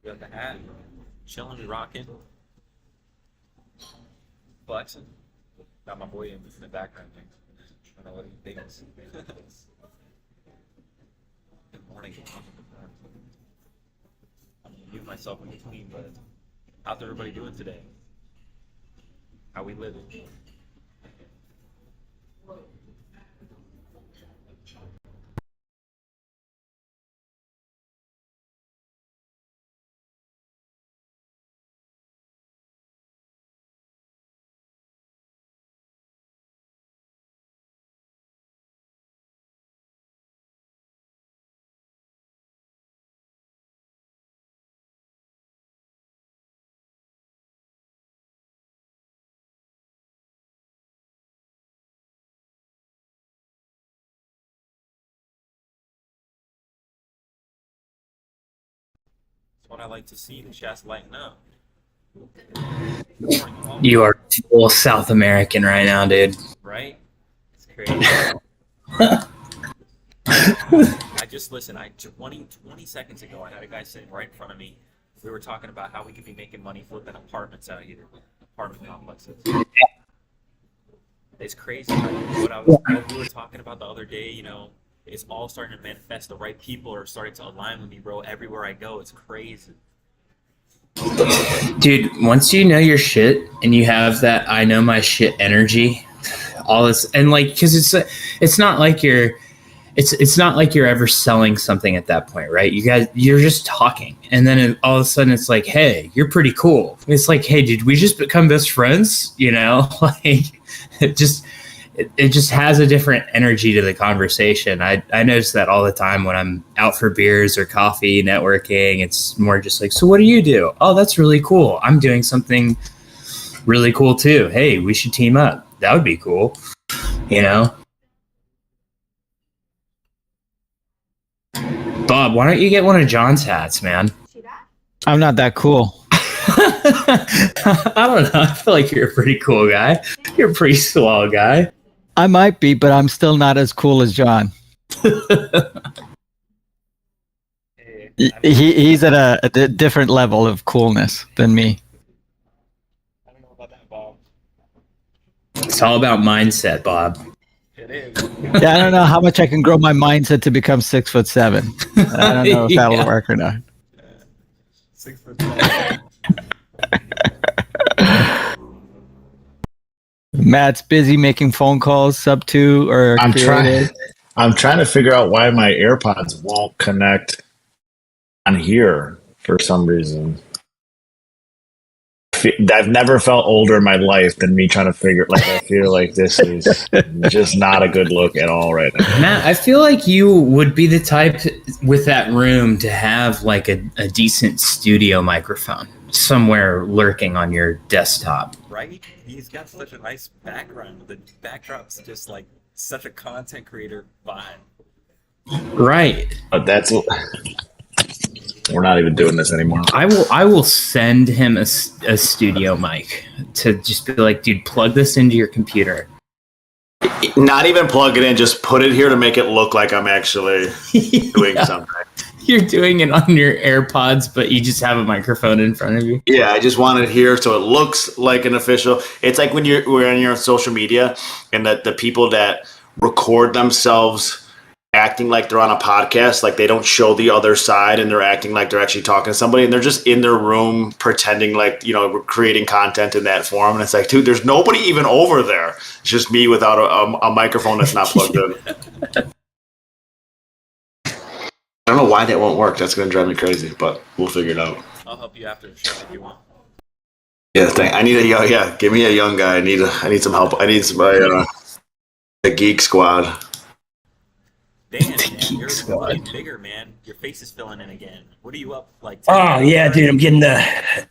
Got the hat, chilling, rocking, flexing. Got my boy in the background. I don't know what he thinks. Good morning. I'm gonna mute myself in between, but how's everybody doing today? How we living? That's what I like to see. The chat's lighting up. Good morning, all. You are full South American right now, dude. Right? It's crazy. I just listened. 20 seconds ago, I had a guy sitting right in front of me. We were talking about how we could be making money flipping apartments out here, apartment complexes. It's crazy. What we were talking about the other day, it's all starting to manifest. The right people are starting to align with me, bro. Everywhere I go, it's crazy. Dude, once you know your shit and you have that I know my shit energy, all this, and like, because it's not like you're ever selling something at that point, right? You're just talking, and then all of a sudden it's like, hey, you're pretty cool. It's like, hey, did we just become best friends? Like it just has a different energy to the conversation. I notice that all the time when I'm out for beers or coffee, networking. It's more just like, so what do you do? Oh, that's really cool. I'm doing something really cool too. Hey, we should team up. That would be cool. Bob, why don't you get one of John's hats, man? I'm not that cool. I don't know. I feel like you're a pretty cool guy. You're a pretty swell guy. I might be, but I'm still not as cool as John. He's at a different level of coolness than me. I don't know about that, Bob. It's all about mindset, Bob. It is. Yeah, I don't know how much I can grow my mindset to become 6'7". I don't know if that'll work or not. 6'7". Matt's busy making phone calls, sub 2 or I'm creative. trying to figure out why my AirPods won't connect on here for some reason. I've never felt older in my life than me trying to figure. Like, I feel like this is just not a good look at all right now. Matt, I feel like you would be the type with that room to have like a decent studio microphone somewhere lurking on your desktop. Right? He's got such a nice background. The backdrop's just like such a content creator vibe. Right. But we're not even doing this anymore. I will send him a studio mic to just be like, dude, plug this into your computer. Not even plug it in, just put it here to make it look like I'm actually doing something. You're doing it on your AirPods, but you just have a microphone in front of you. Yeah, I just want it here so it looks like an official. It's like when we're on your social media and the people that record themselves acting like they're on a podcast, like they don't show the other side and they're acting like they're actually talking to somebody, and they're just in their room pretending like, we're creating content in that form. And it's like, dude, there's nobody even over there. It's just me without a microphone that's not plugged in. I don't know why that won't work. That's going to drive me crazy, but we'll figure it out. I'll help you after the show if you want. Yeah, I need give me a young guy. I need some help. I need somebody, a geek squad. Dan, man, you're getting bigger, man. Your face is filling in again. What are you up like? Oh yeah, dude, I'm getting the.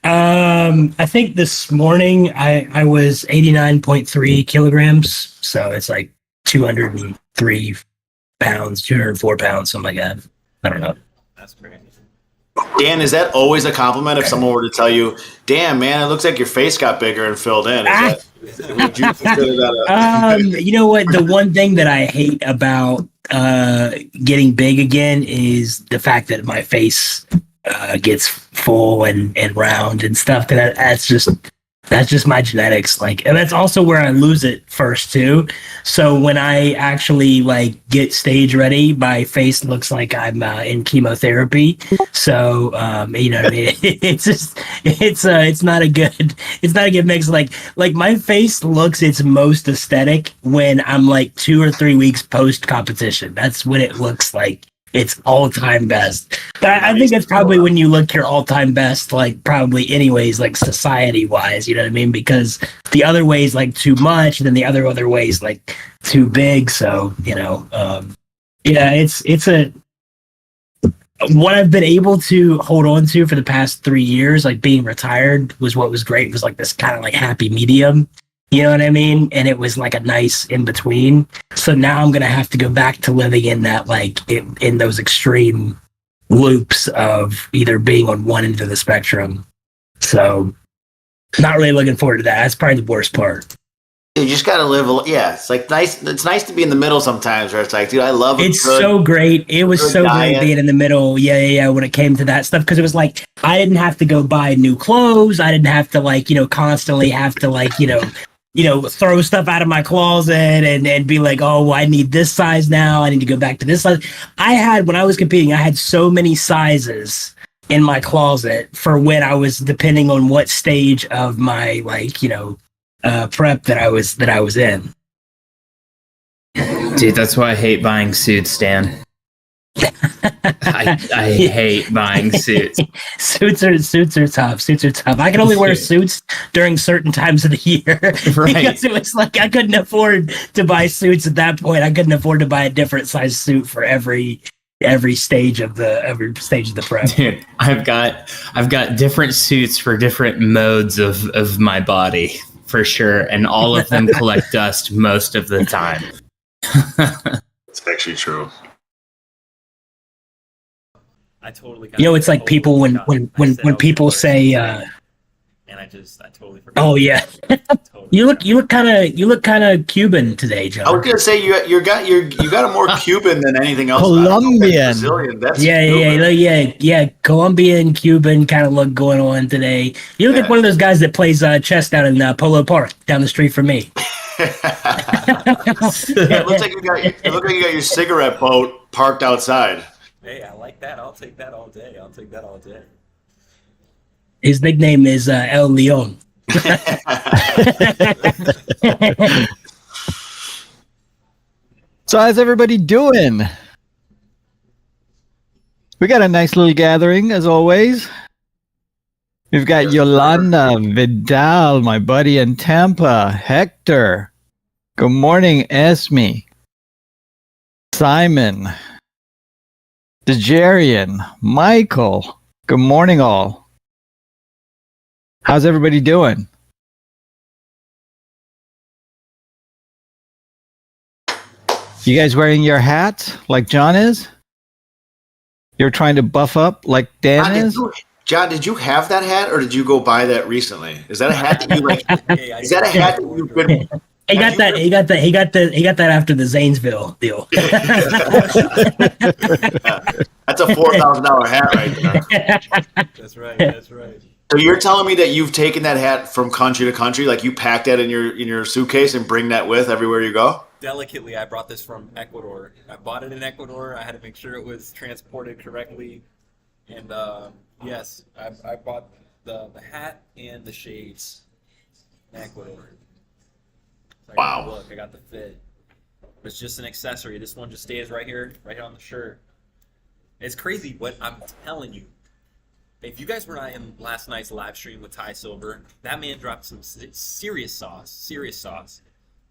I think this morning I was 89.3 kilograms, so it's like 203 pounds, 204 pounds, something like that. I don't know. That's crazy. Dan, is that always a compliment if someone were to tell you, damn, man, it looks like your face got bigger and filled in? Would you consider that you know what? The one thing that I hate about getting big again is the fact that my face gets full and round and stuff. That's just my genetics. Like, and that's also where I lose it first too. So when I actually like get stage ready, my face looks like I'm in chemotherapy. So you know what I mean? It's not a good mix. Like my face looks its most aesthetic when I'm like 2 or 3 weeks post competition. That's when it looks like it's all-time best. But I think it's probably when you look your all-time best, like probably anyways, like society-wise, you know what I mean? Because the other way is like too much, and then the other way is like too big. So, you know, yeah, it's what I've been able to hold on to for the past 3 years, like being retired was what was great. It was like this kind of like happy medium. You know what I mean? And it was like a nice in between. So now I'm going to have to go back to living in that, like in those extreme loops of either being on one end of the spectrum. So not really looking forward to that. That's probably the worst part. You just got to live. Yeah. It's like nice. It's nice to be in the middle sometimes where it's like, dude, I love it. It's so great. It was so great being in the middle. Yeah. When it came to that stuff, because it was like, I didn't have to go buy new clothes. I didn't have to like, you know, constantly have to like, you know, throw stuff out of my closet and be like, oh, well, I need this size now. I need to go back to this size. When I was competing, I had so many sizes in my closet for when I was, depending on what stage of my, like, you know, prep that I was in. Dude, that's why I hate buying suits, Dan. I hate buying suits. Suits are tough. I can only wear suits during certain times of the year, right? Because it was like I couldn't afford to buy suits at that point. I couldn't afford to buy a different size suit for every stage of the prep. Dude, I've got different suits for different modes of my body for sure, and all of them collect dust most of the time. It's actually true. I totally got You know, it's like people when people say and I totally forgot. oh yeah. You look kind of Cuban today, Joe. I was gonna say you got a more Cuban than anything else. Colombian. Brazilian. That's Yeah. Colombian, Cuban kind of look going on today. You look like one of those guys that plays chess down in Polo Park, down the street from me. It looks like you got your cigarette boat parked outside. Hey, I like that. I'll take that all day. His nickname is El Leon. So how's everybody doing? We got a nice little gathering as always. We've got Yolanda, Vidal, my buddy in Tampa, Hector. Good morning, Esme. Simon. Dejarian, Michael. Good morning, all. How's everybody doing? You guys wearing your hat like John is? You're trying to buff up like Dan is? John, did you have that hat, or did you go buy that recently? Is that a hat that you like? Is that a hat that you've been? He got that after the Zanesville deal. That's a $4,000 hat right there. That's right. So you're telling me that you've taken that hat from country to country, like you pack that in your suitcase and bring that with everywhere you go? Delicately, I brought this from Ecuador. I bought it in Ecuador. I had to make sure it was transported correctly. And yes, I bought the hat and the shades in Ecuador. So Wow. Look, I got the fit. It's just an accessory. This one just stays right here on the shirt. It's crazy what I'm telling you. If you guys were not in last night's live stream with Ty Silver, that man dropped some serious sauce.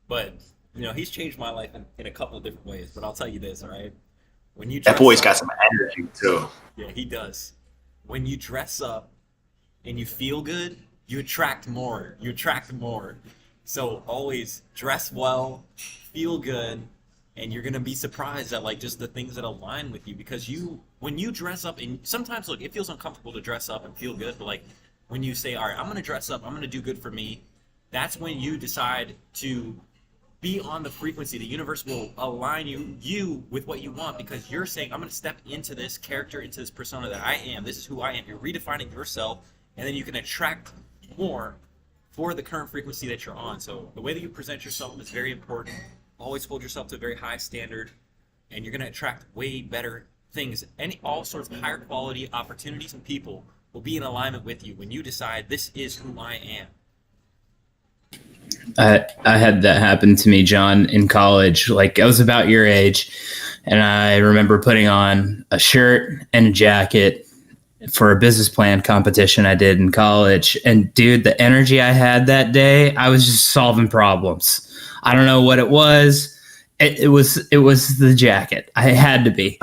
But, you know, he's changed my life in a couple of different ways. But I'll tell you this, all right? When you That boy's got some energy too. Yeah, he does. When you dress up and you feel good, you attract more. So always dress well, feel good, and you're going to be surprised at like just the things that align with you, because when you dress up, and sometimes look, it feels uncomfortable to dress up and feel good, but like when you say, all right, I'm going to dress up, I'm going to do good for me, that's when you decide to be on the frequency. The universe will align you with what you want, because you're saying, I'm going to step into this character, into this persona that I am. This is who I am. You're redefining yourself, and then you can attract more for the current frequency that you're on. So the way that you present yourself is very important. Always hold yourself to a very high standard, and you're going to attract way better things. All sorts of higher quality opportunities and people will be in alignment with you when you decide, this is who I am. I had that happen to me, John, in college. Like, I was about your age, and I remember putting on a shirt and a jacket for a business plan competition I did in college. And dude, the energy I had that day, I was just solving problems. I don't know what it was. It was the jacket. I had to be,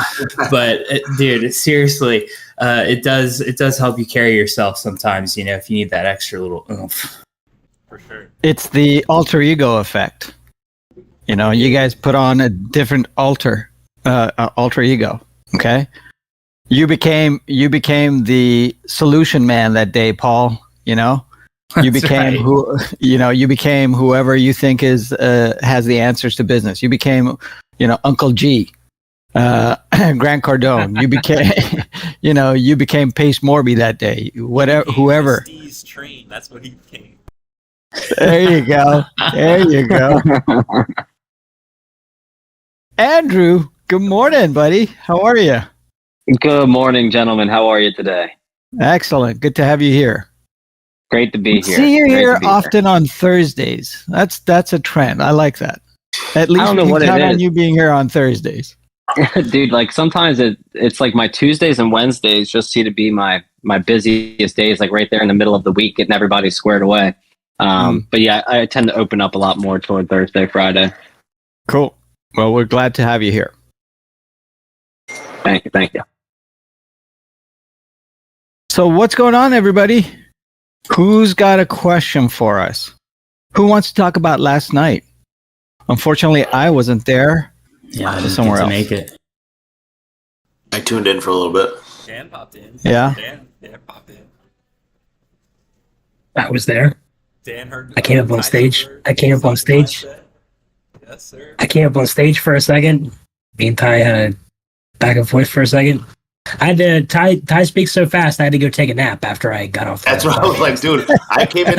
but dude, seriously, it does help you carry yourself sometimes. You know, if you need that extra little oomph. For sure. It's the alter ego effect. You know, you guys put on a different alter ego. Okay, you became the solution man that day, Paul. You know, you became you became whoever you think has the answers to business. You became, Uncle G, Grant Cardone. You became, you became Pace Morby that day. Whoever. Steve's train. That's what he became. There you go. There you go. Andrew, good morning, buddy. How are you? Good morning, gentlemen. How are you today? Excellent. Good to have you here. Great to be here. See you Great here to be often on Thursdays. That's a trend. I like that. At least I don't know we what can it count on is. you being here on Thursdays. Dude, like sometimes it's like my Tuesdays and Wednesdays just seem to be my busiest days, like right there in the middle of the week, getting everybody squared away. But yeah, I tend to open up a lot more toward Thursday, Friday. Cool. Well, we're glad to have you here. Thank you. So what's going on, everybody? Who's got a question for us? Who wants to talk about last night? Unfortunately, I wasn't there. Yeah, I didn't Somewhere get to else. make it. I tuned in for a little bit. Dan popped in. Yeah. Dan popped in. I was there. Dan heard. I came up on stage. Yes, sir. I came up on stage for a second. Me and Ty had a back and forth for a second. I had to Ty speaks so fast. I had to go take a nap after I got off. That's what I was like, dude. I came in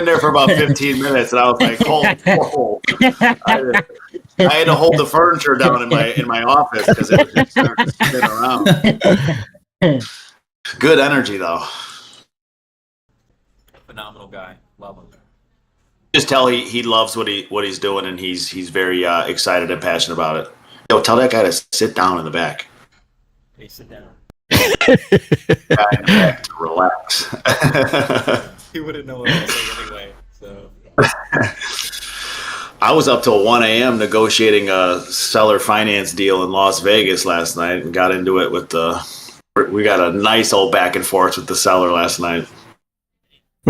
there for about 15 minutes, and I was like, whoa. I had to hold the furniture down in my office because it was just starting to spin around. Good energy, though. Phenomenal guy. Love him. Just tell he loves what he's doing, and he's very excited and passionate about it. Yo, tell that guy to sit down in the back. Hey, sit down. Guy in the back to relax. He wouldn't know what I was saying anyway. So. I was up till 1 a.m. negotiating a seller finance deal in Las Vegas last night, and got into it with we got a nice old back and forth with the seller last night.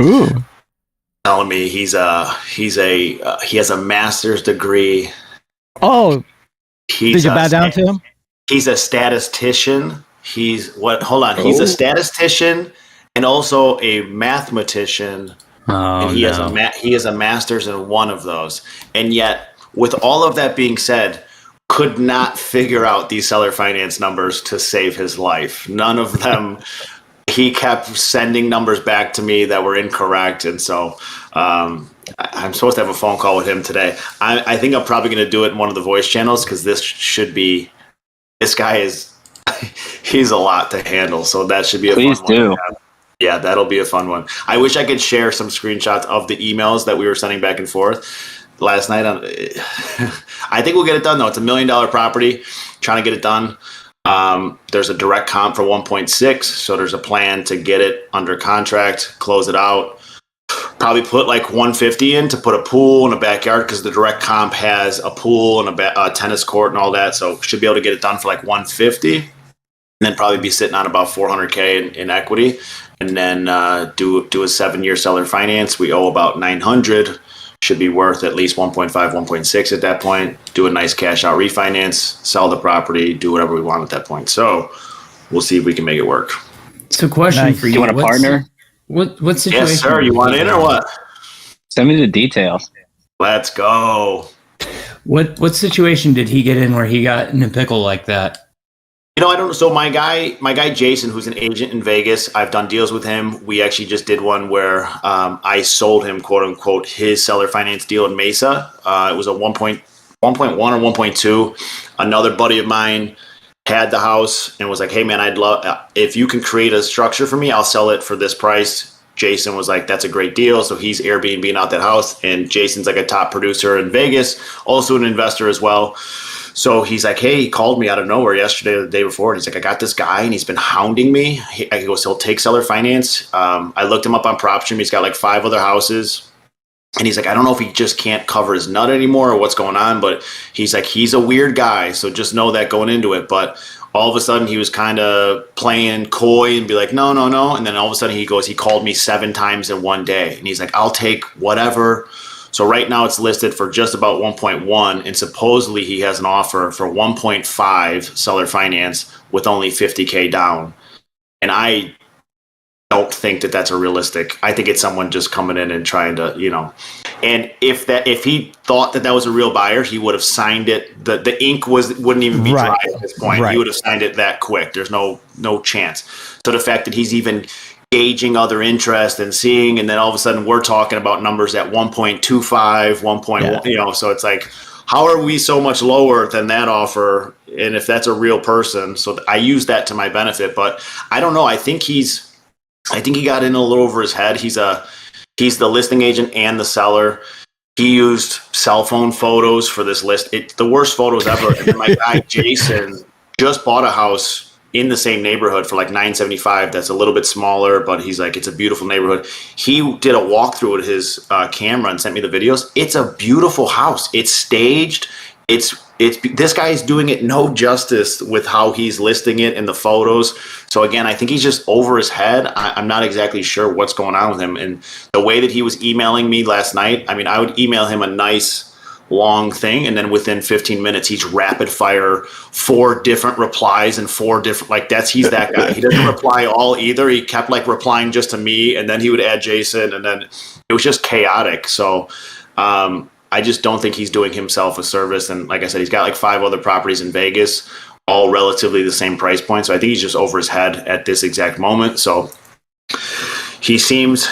Ooh. Telling me he has a master's degree. Oh, did you bow down to him? He's a statistician. He's a statistician and also a mathematician. Oh, And he has a master's in one of those. And yet, with all of that being said, could not figure out these seller finance numbers to save his life. None of them. He kept sending numbers back to me that were incorrect. And so I'm supposed to have a phone call with him today. I think I'm probably going to do it in one of the voice channels, because this guy he's a lot to handle. So that should be a Please fun do. one. Yeah, that'll be a fun one. I wish I could share some screenshots of the emails that we were sending back and forth last night. I think we'll get it done, though. It's $1 million property. Trying to get it done. There's a direct comp for 1.6, so there's a plan to get it under contract, close it out. Probably put like 150 in to put a pool in a backyard, because the direct comp has a pool and a tennis court and all that. So should be able to get it done for like 150, and then probably be sitting on about 400K in equity. And then do a 7-year seller finance. We owe about 900. Should be worth at least 1.5, 1.6 at that point. Do a nice cash out refinance, sell the property, do whatever we want at that point. So we'll see if we can make it work. So, question Nice. for you: You want a partner? What situation? Yes, sir. You want in or what? Send me the details. Let's go. What situation did he get in where he got in a pickle like that? I don't know. So my guy Jason, who's an agent in Vegas, I've done deals with him. We actually just did one where I sold him, quote unquote, his seller finance deal in Mesa. It was a 1.1 or 1.2. Another buddy of mine had the house and was like, "Hey man, I'd love if you can create a structure for me, I'll sell it for this price." Jason was like, "That's a great deal." So he's Airbnb out that house, and Jason's like a top producer in Vegas, also an investor as well. So he's like, "Hey," he called me out of nowhere yesterday or the day before. And he's like, "I got this guy and he's been hounding me." He goes, "He'll take seller finance." I looked him up on PropStream. He's got like 5 other houses. And he's like, "I don't know if he just can't cover his nut anymore or what's going on." But he's like, he's a weird guy. So just know that going into it. But all of a sudden he was kind of playing coy and be like, no. And then all of a sudden he called me 7 times in one day. And he's like, "I'll take whatever." So right now it's listed for just about 1.1, and supposedly he has an offer for 1.5 seller finance with only 50K down. And I don't think that that's a realistic. I think it's someone just coming in and trying to, and if he thought that was a real buyer, he would have signed it. The ink wouldn't even be dry at this point. Right. He would have signed it that quick. There's no chance. So the fact that he's even gauging other interest and seeing, and then all of a sudden we're talking about numbers at 1.25, 1.1, so it's like, how are we so much lower than that offer? And if that's a real person, so I use that to my benefit, but I don't know. I think he got in a little over his head. He's the listing agent and the seller. He used cell phone photos for this list. The worst photos ever. And then my guy Jason just bought a house in the same neighborhood for like $975. That's a little bit smaller, but he's like, it's a beautiful neighborhood. He did a walkthrough with his camera and sent me the videos. It's a beautiful house. It's staged. This guy is doing it no justice with how he's listing it in the photos. So again, I think he's just over his head. I'm not exactly sure what's going on with him. And the way that he was emailing me last night, I mean, I would email him a nice long thing, and then within 15 minutes he's rapid fire 4 different replies and 4 different, he's that guy. He doesn't reply all either. He kept replying just to me, and then he would add Jason, and then it was just chaotic. So I just don't think he's doing himself a service. And like I said, he's got 5 other properties in Vegas, all relatively the same price point. So I think he's just over his head at this exact moment. So he seems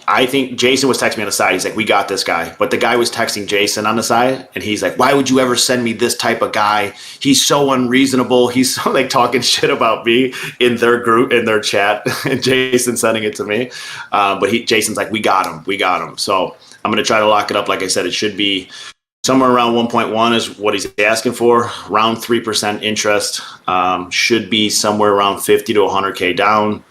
I think Jason was texting me on the side. He's like, "We got this guy." But the guy was texting Jason on the side, and he's like, "Why would you ever send me this type of guy? He's so unreasonable. He's so talking shit about me in their group, in their chat." And Jason sending it to me. But Jason's like, We got him. So I'm going to try to lock it up. Like I said, it should be somewhere around 1.1 is what he's asking for. Around 3% interest. Should be somewhere around 50 to 100K down.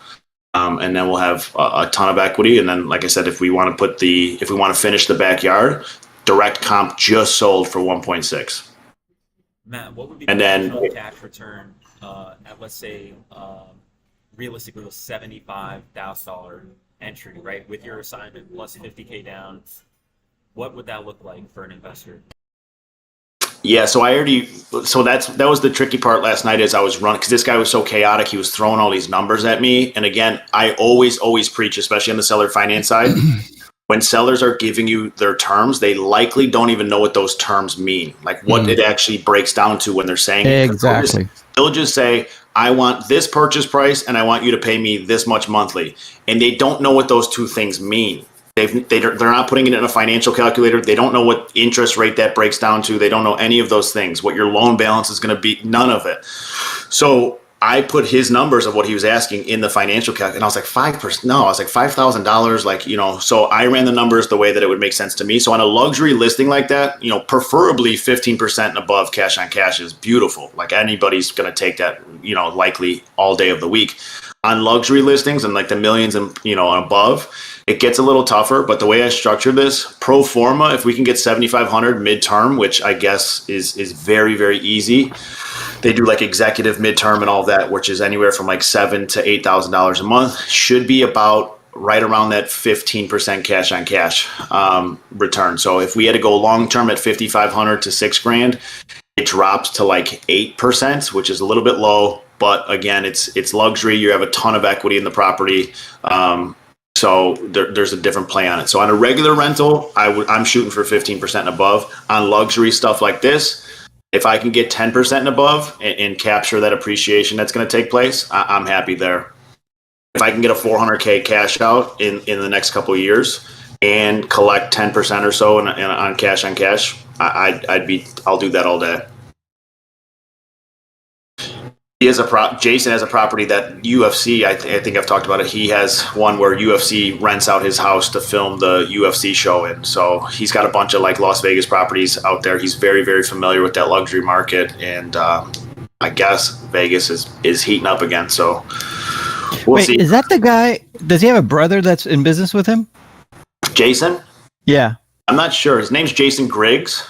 And then we'll have a ton of equity. And then, like I said, if we want to finish the backyard, direct comp just sold for 1.6. Matt, what would be and the then cash return at, let's say, realistically, a $75,000 entry, right? With your assignment plus 50K down, what would that look like for an investor? Yeah, so that was the tricky part last night as I was running, because this guy was so chaotic. He was throwing all these numbers at me. And again, I always preach, especially on the seller finance side, when sellers are giving you their terms, they likely don't even know what those terms mean, what it actually breaks down to when they're saying it. Exactly. They'll just say, "I want this purchase price and I want you to pay me this much monthly." And they don't know what those two things mean. They're not putting it in a financial calculator. They don't know what interest rate that breaks down to. They don't know any of those things, what your loan balance is going to be, none of it. So I put his numbers of what he was asking in the financial calculator, and I was like, 5%. No, I was like $5,000. So I ran the numbers the way that it would make sense to me. So on a luxury listing like that, preferably 15% and above cash on cash is beautiful. Anybody's going to take that, likely all day of the week. On luxury listings and the millions and above, it gets a little tougher. But the way I structured this, pro forma, if we can get 7,500 midterm, which I guess is very, very easy. They do executive midterm and all that, which is anywhere from $7,000 to $8,000 a month. Should be about right around that 15% cash on cash return. So if we had to go long term at 5,500 to $6,000, it drops to 8%, which is a little bit low. But again, it's luxury. You have a ton of equity in the property. So there's a different play on it. So on a regular rental, I'm shooting for 15% and above. On luxury stuff like this, if I can get 10% and above and capture that appreciation that's going to take place, I'm happy there. If I can get a $400K cash out in the next couple of years and collect 10% or so on cash, I'll do that all day. Jason has a property that UFC, I think I've talked about it. He has one where UFC rents out his house to film the UFC show in. So he's got a bunch of like Las Vegas properties out there. He's very, very familiar with that luxury market. And I guess Vegas is heating up again. So we'll see. Is that the guy? Does he have a brother that's in business with him? Jason? Yeah. I'm not sure. His name's Jason Griggs.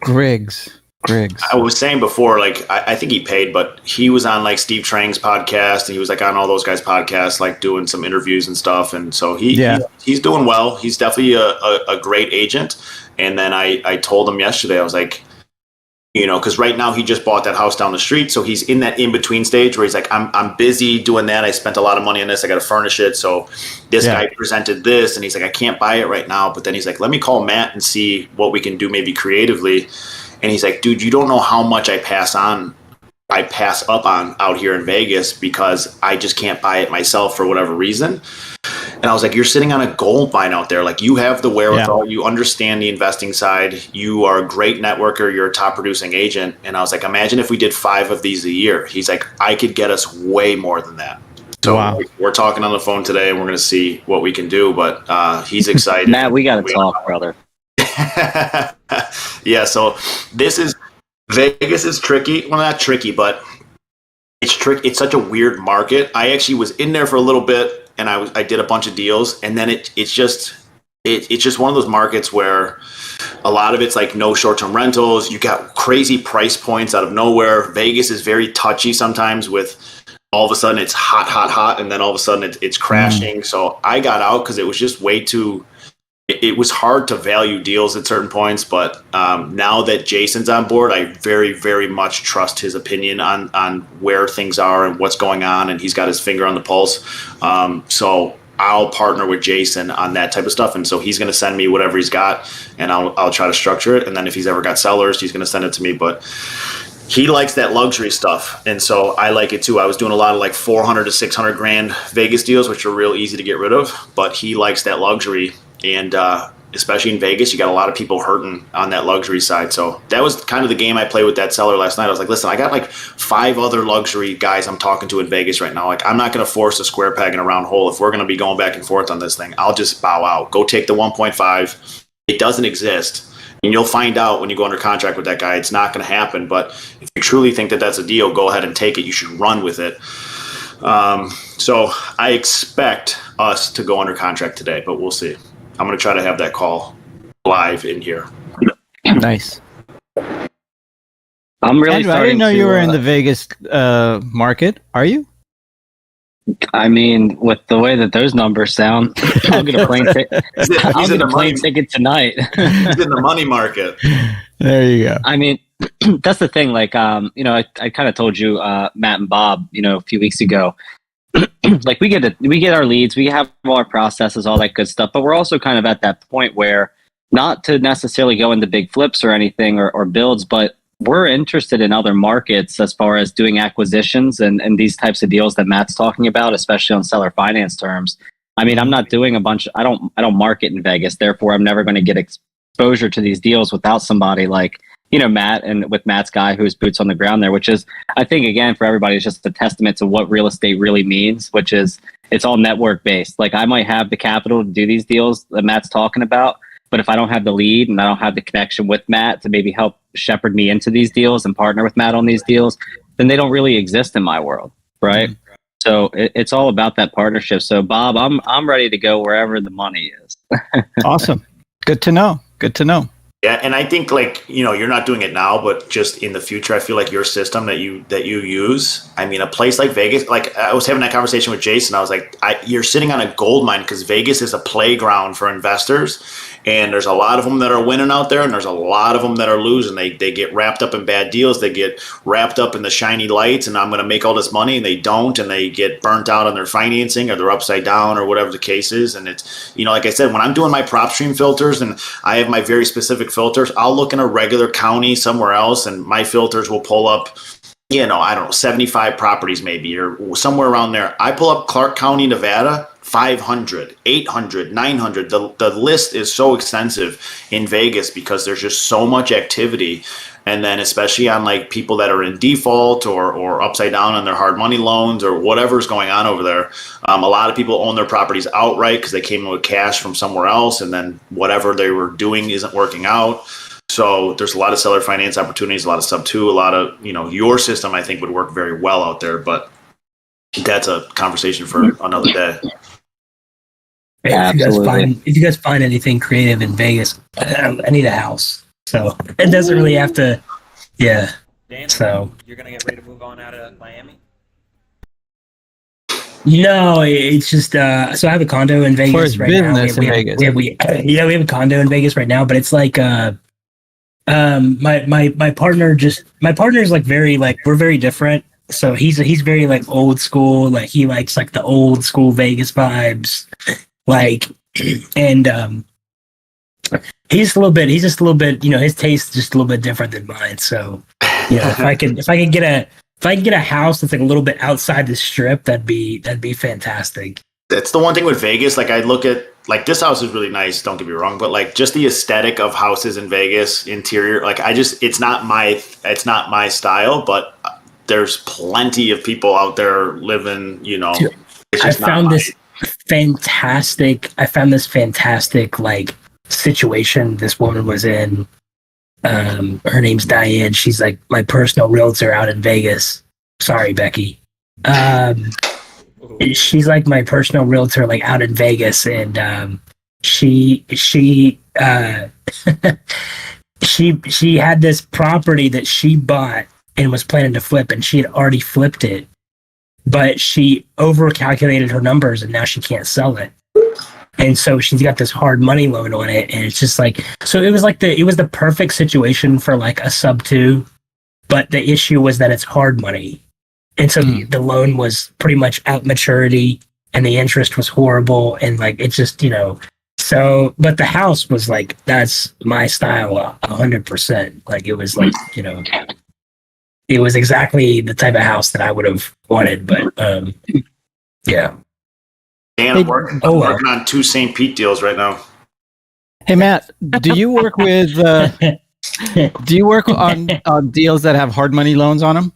Griggs. I was saying before, like, I think he paid, but he was on like Steve Trang's podcast, and he was like on all those guys' podcasts, like doing some interviews and stuff. And so he's doing well. He's definitely a great agent. And then I told him yesterday, I was like, you know, because right now he just bought that house down the street, so he's in that in between stage where he's like, I'm busy doing that. I spent a lot of money on this. I got to furnish it. So this guy presented this, and he's like, I can't buy it right now. But then he's like, let me call Matt and see what we can do, maybe creatively. And he's like, dude, you don't know how much I pass up on out here in Vegas because I just can't buy it myself for whatever reason. And I was like, you're sitting on a gold mine out there. Like, you have the wherewithal. Yeah. You understand the investing side. You are a great networker. You're a top producing agent. And I was like, imagine if we did 5 of these a year. He's like, I could get us way more than that. So we're talking on the phone today, and we're going to see what we can do. But he's excited. Matt, we got to talk, brother. Yeah, so Vegas is tricky. Well, not tricky, but it's tricky. It's such a weird market. I actually was in there for a little bit, and I did a bunch of deals, and then it's just one of those markets where a lot of it's like no short-term rentals. You got crazy price points out of nowhere. Vegas is very touchy sometimes with all of a sudden it's hot, and then all of a sudden it's crashing. So I got out because it was just way too. It was hard to value deals at certain points, but now that Jason's on board, I very, very much trust his opinion on where things are and what's going on, and he's got his finger on the pulse. So I'll partner with Jason on that type of stuff, and so he's going to send me whatever he's got, and I'll try to structure it. And then if he's ever got sellers, he's going to send it to me. But he likes that luxury stuff, and so I like it too. I was doing a lot of like 400 to 600 grand Vegas deals, which are real easy to get rid of, but he likes that luxury. And especially in Vegas, you got a lot of people hurting on that luxury side. So that was kind of the game I played with that seller last night. I was like, listen, I got like 5 other luxury guys I'm talking to in Vegas right now. Like, I'm not going to force a square peg in a round hole. If we're going to be going back and forth on this thing, I'll just bow out. Go take the 1.5. It doesn't exist. And you'll find out when you go under contract with that guy, it's not going to happen. But if you truly think that that's a deal, go ahead and take it. You should run with it. So I expect us to go under contract today, but we'll see. I'm going to try to have that call live in here. Nice. I'm really Andrew, I didn't know you were in the Vegas market. Are you? I mean, with the way that those numbers sound, I'll get a plane ticket. I'll get a plane ticket tonight. He's in the money market. There you go. I mean, that's the thing. Like, you know, I kind of told you, Matt and Bob, you know, a few weeks ago. Like, we get our leads, we have all our processes, all that good stuff, but we're also kind of at that point where, not to necessarily go into big flips or anything or builds, but we're interested in other markets as far as doing acquisitions and these types of deals that Matt's talking about, especially on seller finance terms. I mean, I'm not doing I don't market in Vegas, therefore I'm never going to get exposure to these deals without somebody like, you know, Matt, and with Matt's guy who's boots on the ground there, which is, I think, again, for everybody, it's just a testament to what real estate really means, which is it's all network based. Like, I might have the capital to do these deals that Matt's talking about, but if I don't have the lead and I don't have the connection with Matt to maybe help shepherd me into these deals and partner with Matt on these deals, then they don't really exist in my world, right? Mm-hmm. So it's all about that partnership. So Bob, I'm ready to go wherever the money is. Awesome. Good to know. Yeah, and I think, like, you know, you're not doing it now, but just in the future, I feel like your system that you use, I mean, a place like Vegas, like, I was having that conversation with Jason. I was like, you're sitting on a gold mine, because Vegas is a playground for investors, And there's a lot of them that are winning out there, and there's a lot of them that are losing. They get wrapped up in bad deals. They get wrapped up in the shiny lights, and I'm going to make all this money, and they don't, and they get burnt out on their financing, or they're upside down, or whatever the case is. And it's, like I said, when I'm doing my prop stream filters and I have my very specific filters, I'll look in a regular county somewhere else, and my filters will pull up, I don't know, 75 properties maybe, or somewhere around there. I pull up Clark County, Nevada, 500, 800, 900. The list is so extensive in Vegas because there's just so much activity. And then especially on like people that are in default or upside down on their hard money loans or whatever's going on over there. A lot of people own their properties outright because they came in with cash from somewhere else, and then whatever they were doing isn't working out. So there's a lot of seller finance opportunities, a lot of sub two, a lot of, your system I think would work very well out there, but that's a conversation for another day. If you guys find anything creative in Vegas, I need a house. So it doesn't really have to, yeah. Dan, so you're going to get ready to move on out of Miami? No, it's just, so I have a condo in Vegas For his right business now. in Vegas. We have a condo in Vegas right now, but it's like, my partner's like very, like, we're very different. So he's very like old school, like he likes like the old school Vegas vibes, like, and he's just a little bit, his taste is just a little bit different than mine. So, if I could get a house that's like a little bit outside the strip, that'd be fantastic. That's the one thing with Vegas. Like I look at, like, this house is really nice, don't get me wrong, but like just the aesthetic of houses in Vegas, interior, like it's not my style, but there's plenty of people out there living, Dude, it's I just found this fantastic like situation this woman was in. Her name's Diane. She's like my personal realtor out in Vegas. Sorry, Becky. She's like my personal realtor, like out in Vegas, and she had this property that she bought and was planning to flip, and she had already flipped it, but she overcalculated her numbers, and now she can't sell it. And so she's got this hard money loan on it, and it's just like, so it was the perfect situation for like a sub two, but the issue was that it's hard money. And so the loan was pretty much out maturity, and the interest was horrible, and like it just, so, but the house was like, that's my style 100%. Like it was like, it was exactly the type of house that I would have wanted, but yeah. Dan, I'm working on 2 St. Pete deals right now. Hey Matt, do you work with on deals that have hard money loans on them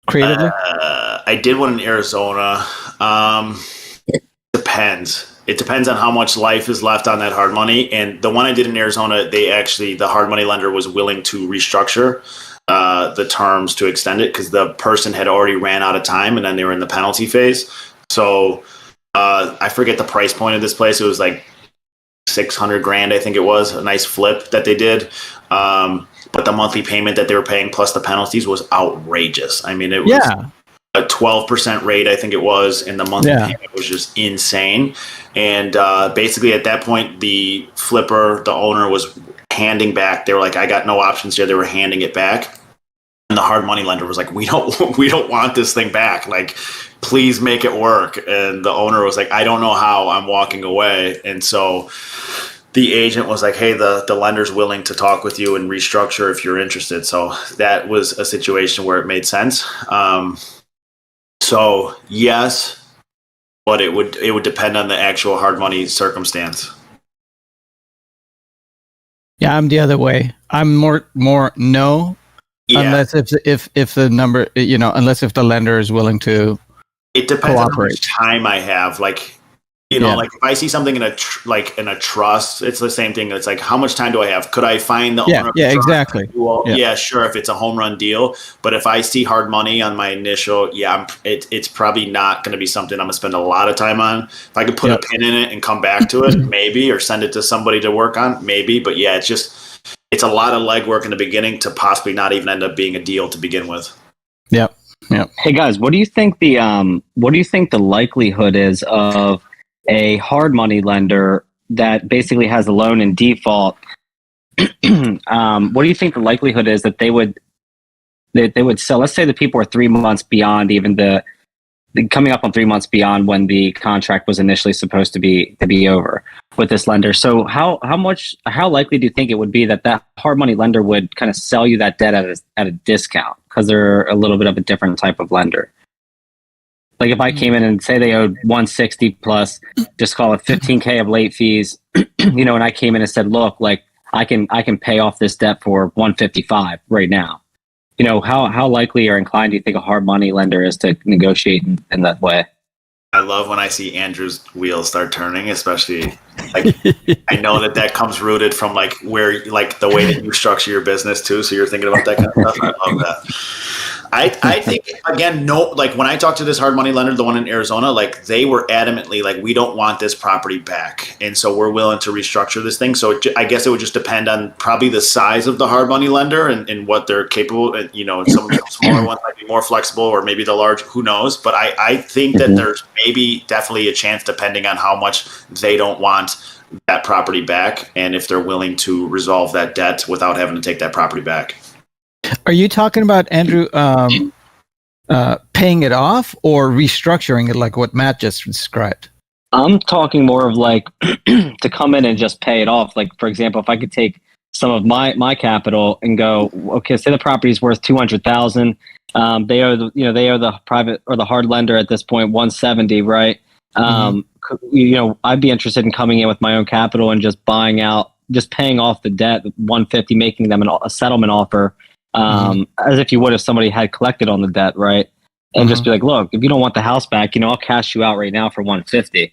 creatively? I did one in Arizona. Depends. It depends on how much life is left on that hard money. And the one I did in Arizona, the hard money lender was willing to restructure the terms to extend it because the person had already ran out of time, and then they were in the penalty phase. So I forget the price point of this place. It was like $600,000, I think it was, a nice flip that they did. But the monthly payment that they were paying plus the penalties was outrageous. I mean, it was a 12% rate, I think it was, and the monthly payment was just insane. And basically at that point, the owner was handing back. They were like, I got no options here. They were handing it back. And the hard money lender was like, we don't want this thing back. Like, please make it work. And the owner was like, I don't know how, I'm walking away. And so the agent was like, hey, the lender's willing to talk with you and restructure if you're interested. So that was a situation where it made sense. So yes, but it would depend on the actual hard money circumstance. Yeah, I'm the other way. I'm more no. Yeah. Unless if the number, unless if the lender is willing to it depends on how much time I have. Like, like if I see something in a trust, it's the same thing. It's like, how much time do I have? Could I find the owner? Yeah, exactly. Well, yeah, sure. If it's a home run deal, but if I see hard money on my initial, it's probably not going to be something I'm going to spend a lot of time on. If I could put a pin in it and come back to it, maybe, or send it to somebody to work on, maybe. But yeah, it's a lot of legwork in the beginning to possibly not even end up being a deal to begin with. Yep. Yep. Hey guys, what do you think the likelihood is of a hard money lender that basically has a loan in default, what do you think the likelihood is that they would sell? Let's say the people are 3 months beyond even the coming up on 3 months beyond when the contract was initially supposed to be over with this lender. So how likely do you think it would be that hard money lender would kind of sell you that debt at a discount because they're a little bit of a different type of lender? Like if I came in and say they owed 160 plus, just call it 15K of late fees, and I came in and said, look, like I can pay off this debt for 155 right now. How likely or inclined do you think a hard money lender is to negotiate in that way? I love when I see Andrew's wheels start turning, especially like I know that comes rooted from like where like the way that you structure your business too. So you're thinking about that kind of stuff. I love that. I think again, like when I talked to this hard money lender, the one in Arizona, like they were adamantly like, we don't want this property back, and so we're willing to restructure this thing. So I guess it would just depend on probably the size of the hard money lender and what they're capable. And some of the smaller ones might be more flexible, or maybe the large. Who knows? But I think that there's maybe definitely a chance, depending on how much they don't want that property back, and if they're willing to resolve that debt without having to take that property back. Are you talking about, Andrew, paying it off or restructuring it like what Matt just described? I'm talking more of like to come in and just pay it off. Like, for example, if I could take some of my capital and go, okay, say the property is worth 200,000. They are the private or the hard lender at this point, 170, right? I'd be interested in coming in with my own capital and just paying off the debt, 150, making them a settlement offer. As if you would if somebody had collected on the debt, right? And just be like, look, if you don't want the house back, I'll cash you out right now for 150.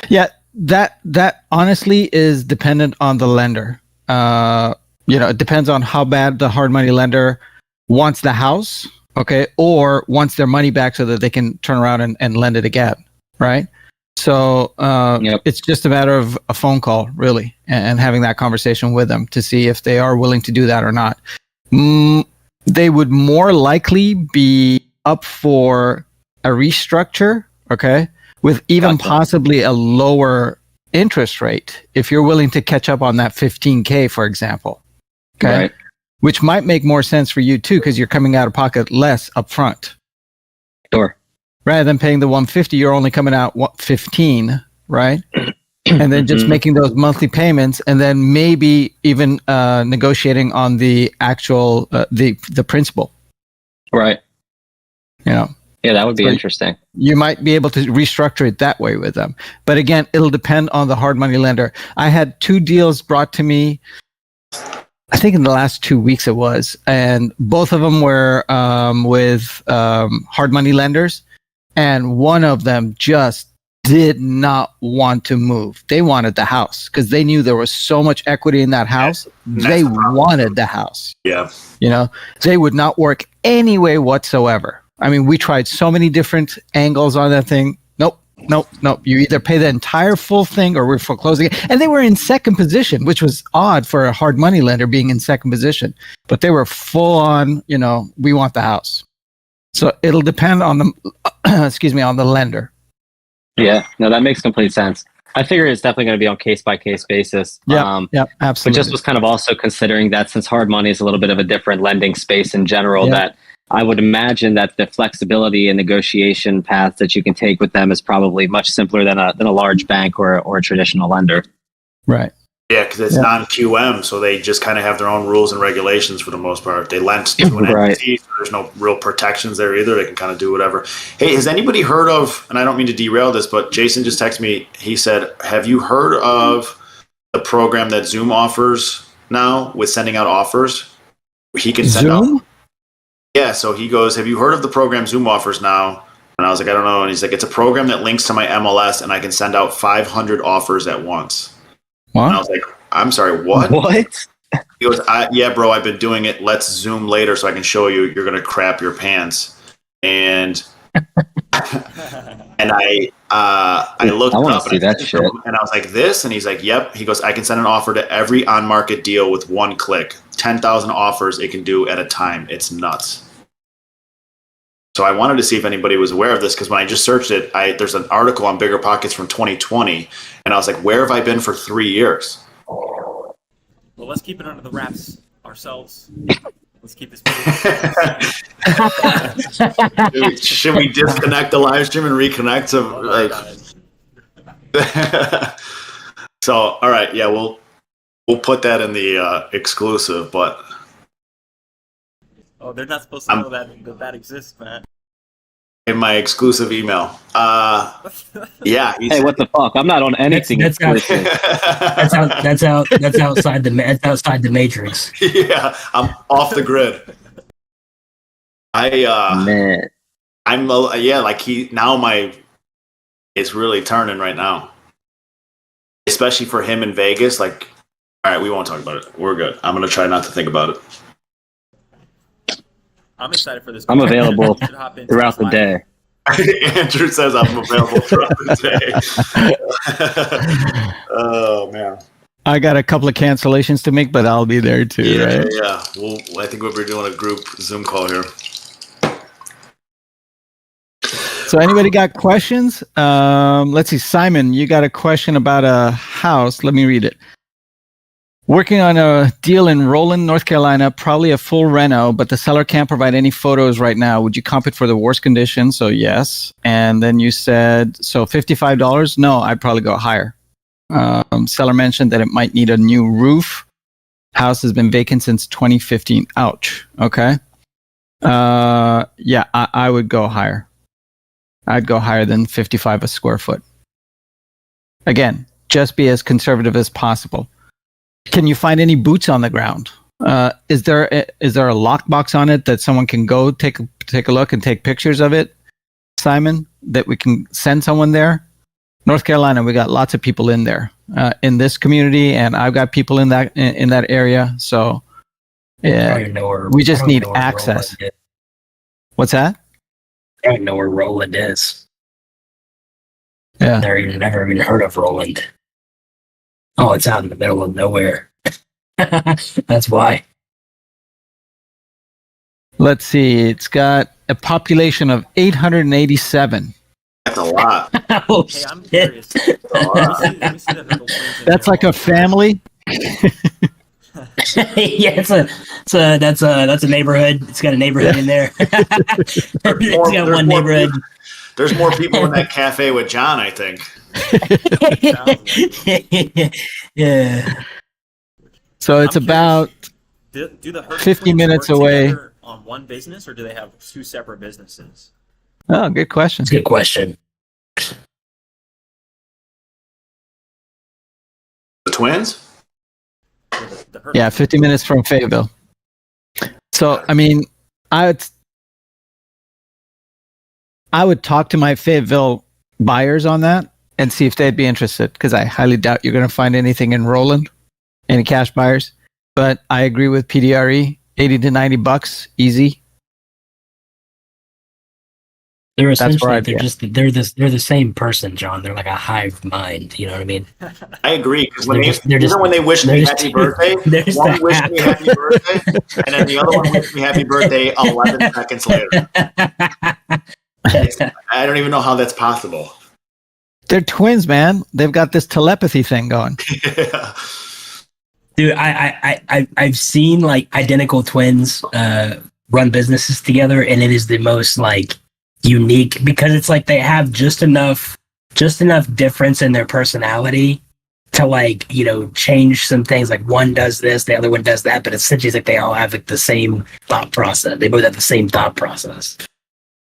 Yeah, that honestly is dependent on the lender. It depends on how bad the hard money lender wants the house, okay, or wants their money back so that they can turn around and lend it again, right? So It's just a matter of a phone call, really, and having that conversation with them to see if they are willing to do that or not. They would more likely be up for a restructure, okay, with even possibly a lower interest rate if you're willing to catch up on that 15K, for example, okay, right. Which might make more sense for you too because you're coming out of pocket less upfront. Sure. Rather than paying the 150, you're only coming out 15, right? And then just making those monthly payments, and then maybe even negotiating on the actual the principal. Right. Yeah, that would be interesting. You might be able to restructure it that way with them. But again, it'll depend on the hard money lender. I had 2 deals brought to me, I think in the last 2 weeks it was, and both of them were with hard money lenders. And one of them just did not want to move. They wanted the house because they knew there was so much equity in that house. They wanted the house. Yeah. They would not work any way whatsoever. I mean, we tried so many different angles on that thing. Nope. You either pay the entire full thing or we're foreclosing it. And they were in second position, which was odd for a hard money lender being in second position. But they were full on, we want the house. So it'll depend on the, on the lender. Yeah, no, that makes complete sense. I figure it's definitely going to be on case-by-case basis. Yeah, absolutely. But just was kind of also considering that since hard money is a little bit of a different lending space in general, that I would imagine that the flexibility and negotiation paths that you can take with them is probably much simpler than a large bank or a traditional lender. Right. Yeah, because it's non-QM, so they just kind of have their own rules and regulations for the most part. They lent to an entity, so there's no real protections there either. They can kind of do whatever. Hey, has anybody heard of, and I don't mean to derail this, but Jason just texted me. He said, have you heard of the program that Zoom offers now with sending out offers? He can send Zoom? out. Yeah, so he goes, have you heard of the program Zoom offers now? And I was like, I don't know. And he's like, it's a program that links to my MLS, and I can send out 500 offers at once. What? And I was like, I'm sorry, what? What? He goes, yeah, bro, I've been doing it. Let's Zoom later so I can show you. You're going to crap your pants. And and I looked I up to see that shit. And I was like, this? And he's like, yep. He goes, I can send an offer to every on-market deal with one click. 10,000 offers it can do at a time. It's nuts. So I wanted to see if anybody was aware of this, because when I just searched it, there's an article on Bigger Pockets from 2020, and I was like, where have I been for 3 years? Well, let's keep it under the wraps ourselves. Let's keep this. Should we disconnect the live stream and reconnect? So, all right, yeah, we'll put that in the exclusive, but. Oh, they're not supposed to know that exists, man. In my exclusive email. Yeah. Hey, what the fuck? I'm not on anything. That's outside the matrix. Yeah, I'm off the grid. Man. It's really turning right now. Especially for him in Vegas. Like, all right, we won't talk about it. We're good. I'm going to try not to think about it. I'm excited for this. I'm available throughout the day. Andrew says I'm available throughout the day. Oh, man. I got a couple of cancellations to make, but I'll be there too, right? Yeah. Well, I think we'll be doing a group Zoom call here. So anybody got questions? Let's see. Simon, you got a question about a house. Let me read it. Working on a deal in Roland, North Carolina, probably a full reno, but the seller can't provide any photos right now. Would you comp it for the worst condition? So yes. And then you said, so $55? No, I'd probably go higher. Seller mentioned that it might need a new roof. House has been vacant since 2015. Ouch. Okay. Yeah, I would go higher. I'd go higher than 55 a square foot. Again, just be as conservative as possible. Can you find any boots on the ground? Is there a lockbox on it that someone can go take a look and take pictures of it, Simon, that we can send someone there? North Carolina, we got lots of people in there, in this community, and I've got people in that area. So yeah, we just need access. What's that? I don't know where Roland is. Yeah, Never even heard of Roland. Oh, it's out in the middle of nowhere. That's why. Let's see. It's got a population of 887. That's a lot. Oh, Hey, I'm curious. Let me see the hurdle swings in That's there. like a family. yeah, that's a neighborhood. It's got a neighborhood in there. It's got one neighborhood. There's more people in that cafe with John, I think. Yeah. So it's I'm about curious. Do the hurdle 50 swings minutes work away. together on one business, or do they have two separate businesses? oh, good question. That's a good question. The twins? The hurdle Yeah, 50 minutes from Fayetteville. So I mean, I would talk to my Fayetteville buyers on that and see if they'd be interested, because I highly doubt you're going to find anything in Roland, any cash buyers. But I agree with PDRE, $80 to $90, easy. They're That's where essentially I'd be. they're the same person, John. They're like a hive mind. You know what I mean? I agree. Because They're just- when they wish me they're happy just- birthday, they're just one a wished half. me happy birthday, and then the other one wished me happy birthday 11 seconds later. I don't even know how that's possible. They're twins, man. They've got this telepathy thing going. Yeah. Dude, I've seen like identical twins run businesses together, and it is the most like unique, because it's like they have just enough difference in their personality to like, you know, change some things. Like one does this, the other one does that, but essentially it's like they all have like the same thought process. They both have the same thought process.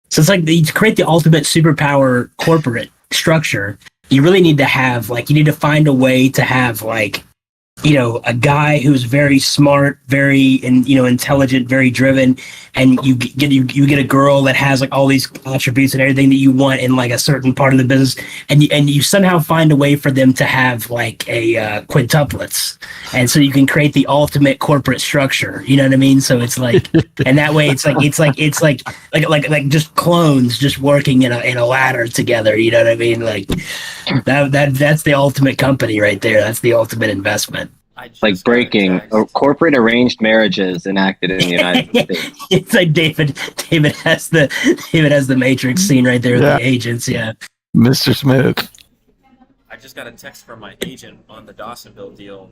So it's like to create the ultimate superpower corporate structure, you really need to have like, you need to find a way to have like, you know, a guy who's very smart, very intelligent, very driven, and you get a girl that has like all these attributes and everything that you want in like a certain part of the business, and you somehow find a way for them to have like a quintuplets, and so you can create the ultimate corporate structure. You know what I mean? So it's like, and that way it's like just clones just working in a ladder together. You know what I mean? Like that's the ultimate company right there. That's the ultimate investment. I just Like got a breaking text. corporate arranged marriages enacted in the United States. It's like David has the Matrix scene right there with Yeah. the agents. Yeah. Mr. Smith. I just got a text from my agent on the Dawsonville deal.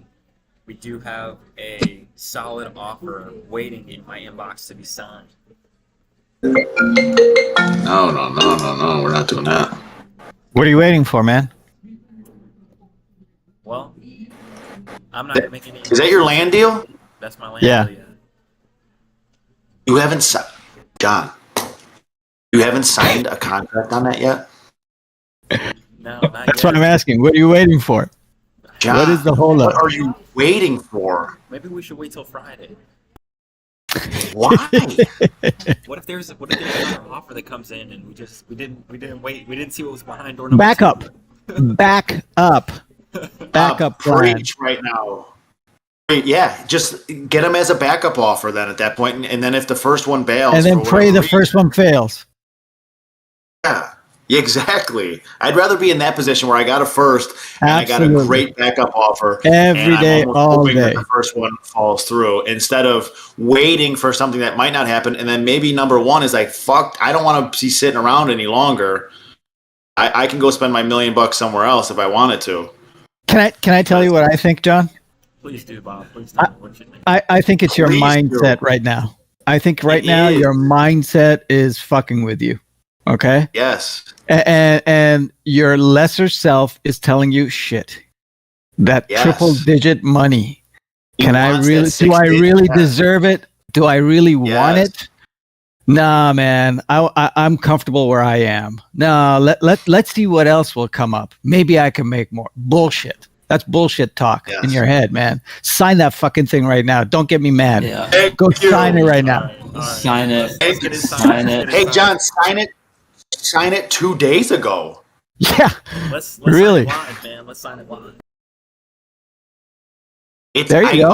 We do have a solid offer waiting in my inbox to be signed. No, we're not doing that. What are you waiting for, man? Well, I'm not gonna make any. Is that your land deal? That's my land Yeah. deal, yeah. You haven't John. You haven't signed a contract on that yet? No, not That's yet. what I'm asking. What are you waiting for? John, What is the holdup? what are you waiting for? Maybe we should wait till Friday. Why? What if there's another offer that comes in and we didn't wait, we didn't see what was behind door number Back two? up. Back up. Backup plan. Preach right now. Yeah, just get them as a backup offer then at that point, and then if the first one bails, And then for pray the whatever first one fails. Yeah, exactly. I'd rather be in that position where I got a first and I got a Absolutely. great backup offer Every and I'm day, almost all hoping that day. the first one falls through instead of waiting for something that might not happen. And then maybe number one is like, fuck, I don't want to be sitting around any longer. I can go spend my $1 million somewhere else if I wanted to. Can I tell you what I think, John? Please do, Bob. Please tell me what you think. I think it's your Please mindset do. right now. I think right It now is. your mindset is fucking with you. Okay? Yes. And your lesser self is telling you shit. That Yes. triple digit money. He Can I wants that really do I 6 digit really check. deserve it? Do I really want Yes. it? Nah, man. I'm comfortable where I am. No, let's see what else will come up. Maybe I can make more. Bullshit. That's bullshit talk Yes. in your head, man. Sign that fucking thing right now. Don't get me mad. Yeah. Thank Go you. sign it right now. All right, all right. Sign it. Let's get it signed. Sign Let's it. get Hey, signed. John, sign it. Sign it 2 days ago. Yeah. Let's Really? sign it live, man. Let's sign it live. There you go.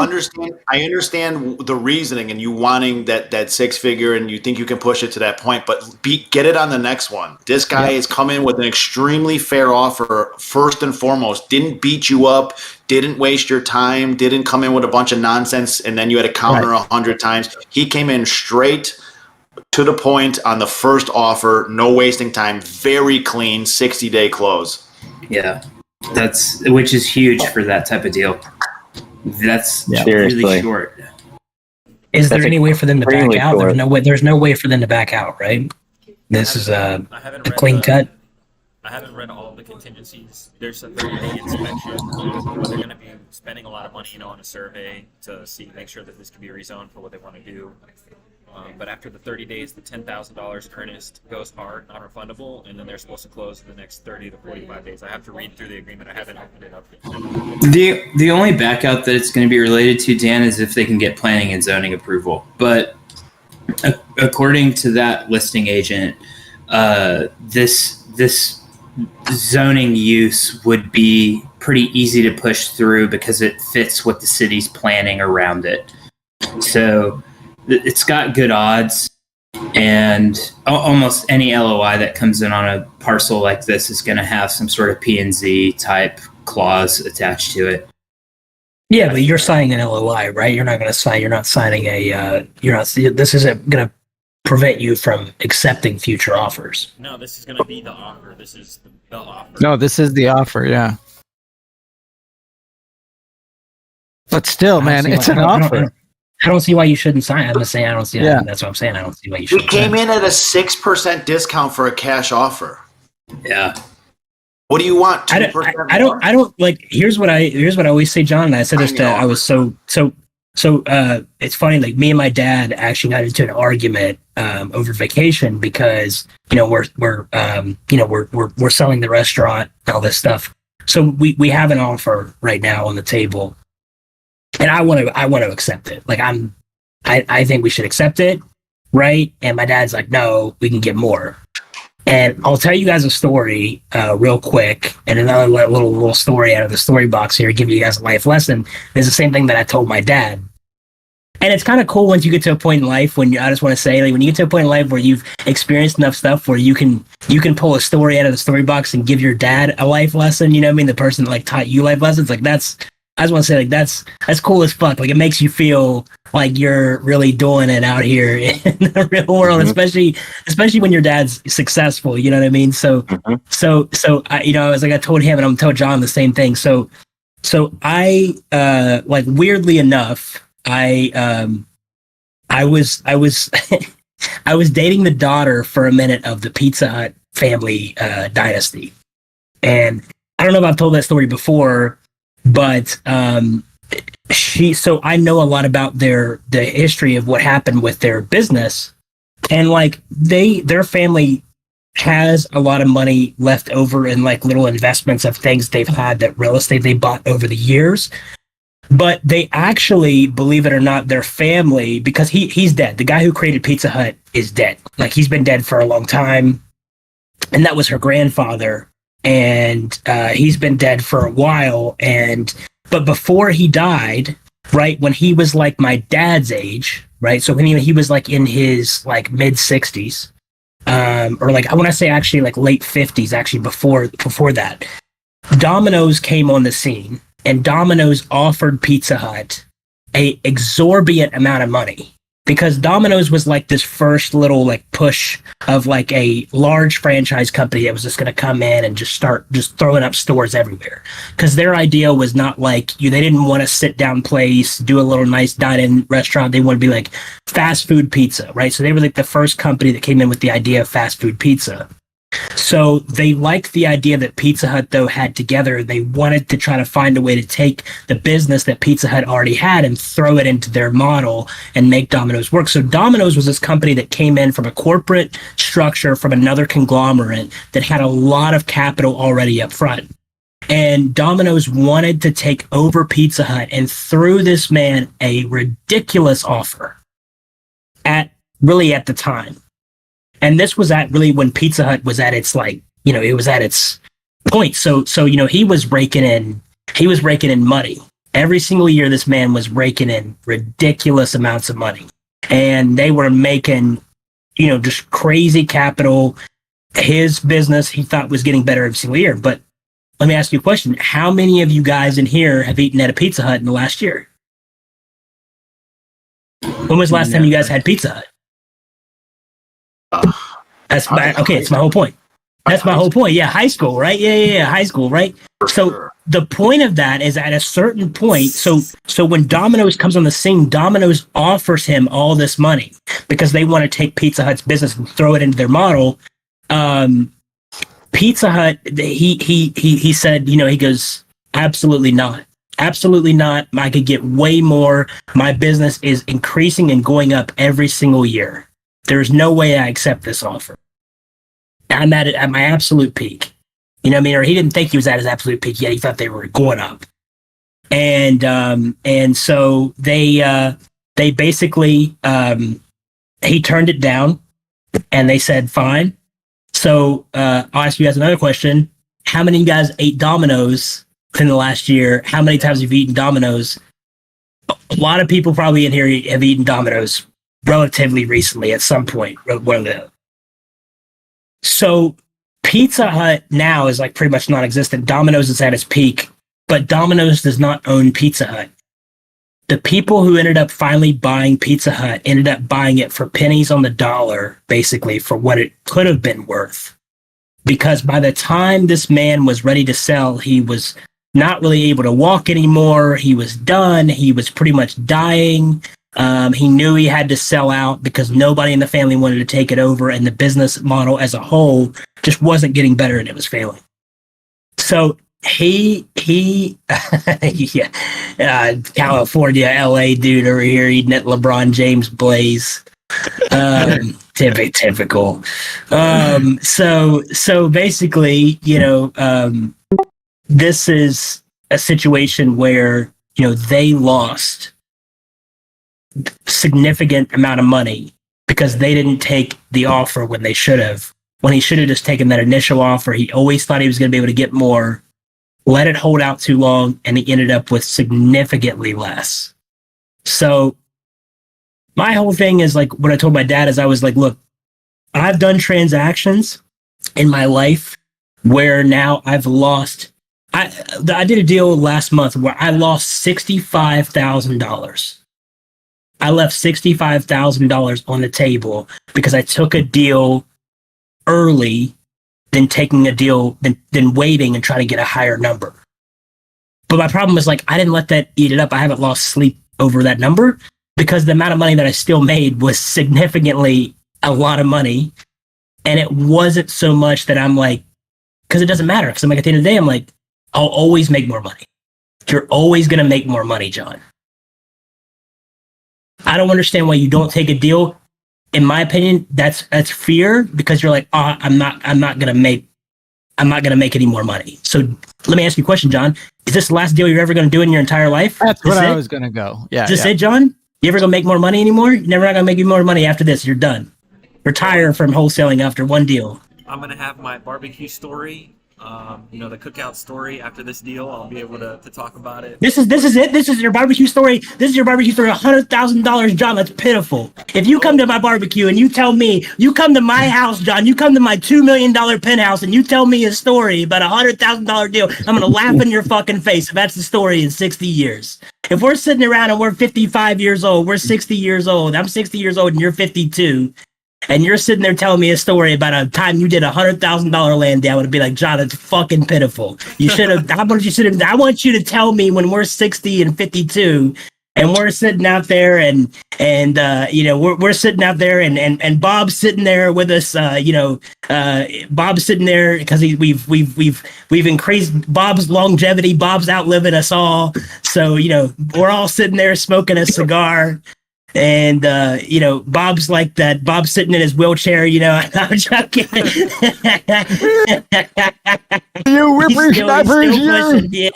I understand the reasoning and you wanting that 6-figure and you think you can push it to that point, but get it on the next one. This guy has come in with an extremely fair offer, first and foremost. Didn't beat you up, didn't waste your time, didn't come in with a bunch of nonsense and then you had to counter 100 times. He came in straight to the point on the first offer, no wasting time, very clean, 60-day close. Yeah, which is huge for that type of deal. That's Yeah. really Seriously. short. Is there That's any way for them to back extremely out? There's short. no way. There's no way for them to back out, right? This is I haven't a read clean cut. I haven't read all of the contingencies. There's a 30-day inspection, but they're going to be spending a lot of money, on a survey to make sure that this can be rezoned for what they want to do. But after the 30 days, the $10,000 earnest goes hard, non-refundable, and then they're supposed to close in the next 30 to 45 days. I have to read through the agreement. I haven't opened it up yet. The only backout that it's going to be related to, Dan, is if they can get planning and zoning approval. But according to that listing agent, this zoning use would be pretty easy to push through because it fits what the city's planning around it. So it's got good odds, and almost any LOI that comes in on a parcel like this is going to have some sort of P&Z type clause attached to it. Yeah, but you're signing an LOI, right? You're not going to sign. You're not signing a. You're not. This isn't going to prevent you from accepting future offers. No, this is going to be the offer. This is the offer. No, this is the offer, yeah. But still, man, it's an offer. I don't see why you shouldn't sign. I'm just saying I don't see. Yeah. That's what I'm saying. I don't see why you He shouldn't. came sign. in at a 6% discount for a cash offer. Yeah. What do you want? I 2% don't. I don't. I don't like. Here's what I always say, John. And I said this to. I was so. It's funny. Like me and my dad actually got into an argument over vacation because we're selling the restaurant and all this stuff. So we have an offer right now on the table, and I want to accept it. Like I think we should accept it, right? And my dad's like, no, we can get more. And I'll tell you guys a story real quick, and another little story out of the story box here, give you guys a life lesson. It's the same thing that I told my dad. And it's kind of cool once you get to a point in life when I just want to say, like, when you get to a point in life where you've experienced enough stuff where you can pull a story out of the story box and give your dad a life lesson. You know what I mean? The person that like taught you life lessons, like that's I just want to say, like, that's cool as fuck. Like, it makes you feel like you're really doing it out here in the real world, especially when your dad's successful. You know what I mean? So I, you know, as like I told him, and I'm telling John the same thing. So I like, weirdly enough, I was I was dating the daughter for a minute of the Pizza Hut family dynasty, and I don't know if I've told that story before. But so I know a lot about the history of what happened with their business, and like their family has a lot of money left over in like little investments of things they've had, that real estate they bought over the years. But they actually, believe it or not, their family, because he's dead. The guy who created Pizza Hut is dead. Like, he's been dead for a long time, and that was her grandfather. And he's been dead for a while. But before he died, right, when he was like my dad's age, right, so when he was like in his like mid 60s, or like, I want to say actually like late 50s, actually before that, Domino's came on the scene, and Domino's offered Pizza Hut a exorbitant amount of money, because Domino's was like this first little like push of like a large franchise company that was just going to come in and just start just throwing up stores everywhere. Because their idea was not like they didn't want a sit down place, do a little nice dine-in restaurant. They want to be like fast food pizza, right? So they were like the first company that came in with the idea of fast food pizza. So they liked the idea that Pizza Hut, though, had together. They wanted to try to find a way to take the business that Pizza Hut already had and throw it into their model and make Domino's work. So Domino's was this company that came in from a corporate structure, from another conglomerate that had a lot of capital already up front. And Domino's wanted to take over Pizza Hut and threw this man a ridiculous offer at the time. And this was at really when Pizza Hut was at its like, it was at its point. So he was raking in money. Every single year this man was raking in ridiculous amounts of money. And they were making, just crazy capital. His business, he thought, was getting better every single year. But let me ask you a question. How many of you guys in here have eaten at a Pizza Hut in the last year? When was the last time you guys had Pizza Hut? It's my whole point. That's my whole point. Yeah, high school, right? Yeah, high school, right? So the point of that is, at a certain point, so when Domino's comes on the scene, Domino's offers him all this money because they want to take Pizza Hut's business and throw it into their model. Pizza Hut, he said, he goes, absolutely not. Absolutely not. I could get way more. My business is increasing and going up every single year. There's no way I accept this offer. I'm at my absolute peak. You know what I mean? Or he didn't think he was at his absolute peak yet. He thought they were going up. And so they basically, he turned it down, and they said, fine. So I'll ask you guys another question. How many of you guys ate Domino's in the last year? How many times have you eaten Domino's? A lot of people probably in here have eaten Domino's relatively recently at some point. So Pizza Hut now is like pretty much non-existent. Domino's is at its peak, but Domino's does not own Pizza Hut. The people who ended up finally buying Pizza Hut ended up buying it for pennies on the dollar, basically, for what it could have been worth. Because by the time this man was ready to sell, he was not really able to walk anymore. He was done. He was pretty much dying. He knew he had to sell out because nobody in the family wanted to take it over, and the business model as a whole just wasn't getting better, and it was failing. So he California, LA dude over here eating at LeBron James Blaze. Typical. So basically, this is a situation where, they lost significant amount of money because they didn't take the offer when they should have. When he should have just taken that initial offer, he always thought he was going to be able to get more, let it hold out too long, and he ended up with significantly less. So my whole thing is like, what I told my dad is, I was like, look, I've done transactions in my life where now I've lost I did a deal last month where I lost $65,000. I left $65,000 on the table because I took a deal early than taking a deal than waiting and trying to get a higher number. But my problem is, like, I didn't let that eat it up. I haven't lost sleep over that number because the amount of money that I still made was significantly a lot of money. And it wasn't so much that I'm like, because it doesn't matter. Because I'm like, at the end of the day, I'm like, I'll always make more money. You're always going to make more money, John. I don't understand why you don't take a deal. In my opinion, that's fear, because you're like, oh, I'm not going to make any more money. So let me ask you a question, John. Is this the last deal you're ever going to do in your entire life? That's where I was going to go. Yeah. Is this it, John? You ever going to make more money anymore? You're never not going to make any more money after this. You're done. Retire from wholesaling after one deal. I'm gonna have my barbecue story, the cookout story after this deal. I'll be able to talk about it. This is it. This is your barbecue story. This is your barbecue story. $100,000, John. That's pitiful. If you come to my barbecue and you tell me, you come to my house, John, you come to my $2 million penthouse and you tell me a story about $100,000 deal, I'm gonna laugh in your fucking face if that's the story in 60 years. If we're sitting around and we're 55 years old, we're 60 years old, I'm 60 years old and you're 52, and you're sitting there telling me a story about a time you did $100,000 land deal, I would be like, John, it's fucking pitiful. You should have. I want you to tell me when we're 60 and 52, and we're sitting out there, and we're sitting out there, and Bob's sitting there with us. Bob's sitting there because we've increased Bob's longevity. Bob's outliving us all. So we're all sitting there smoking a cigar. And Bob's like that. Bob's sitting in his wheelchair. I'm joking. You whippersnappers, you.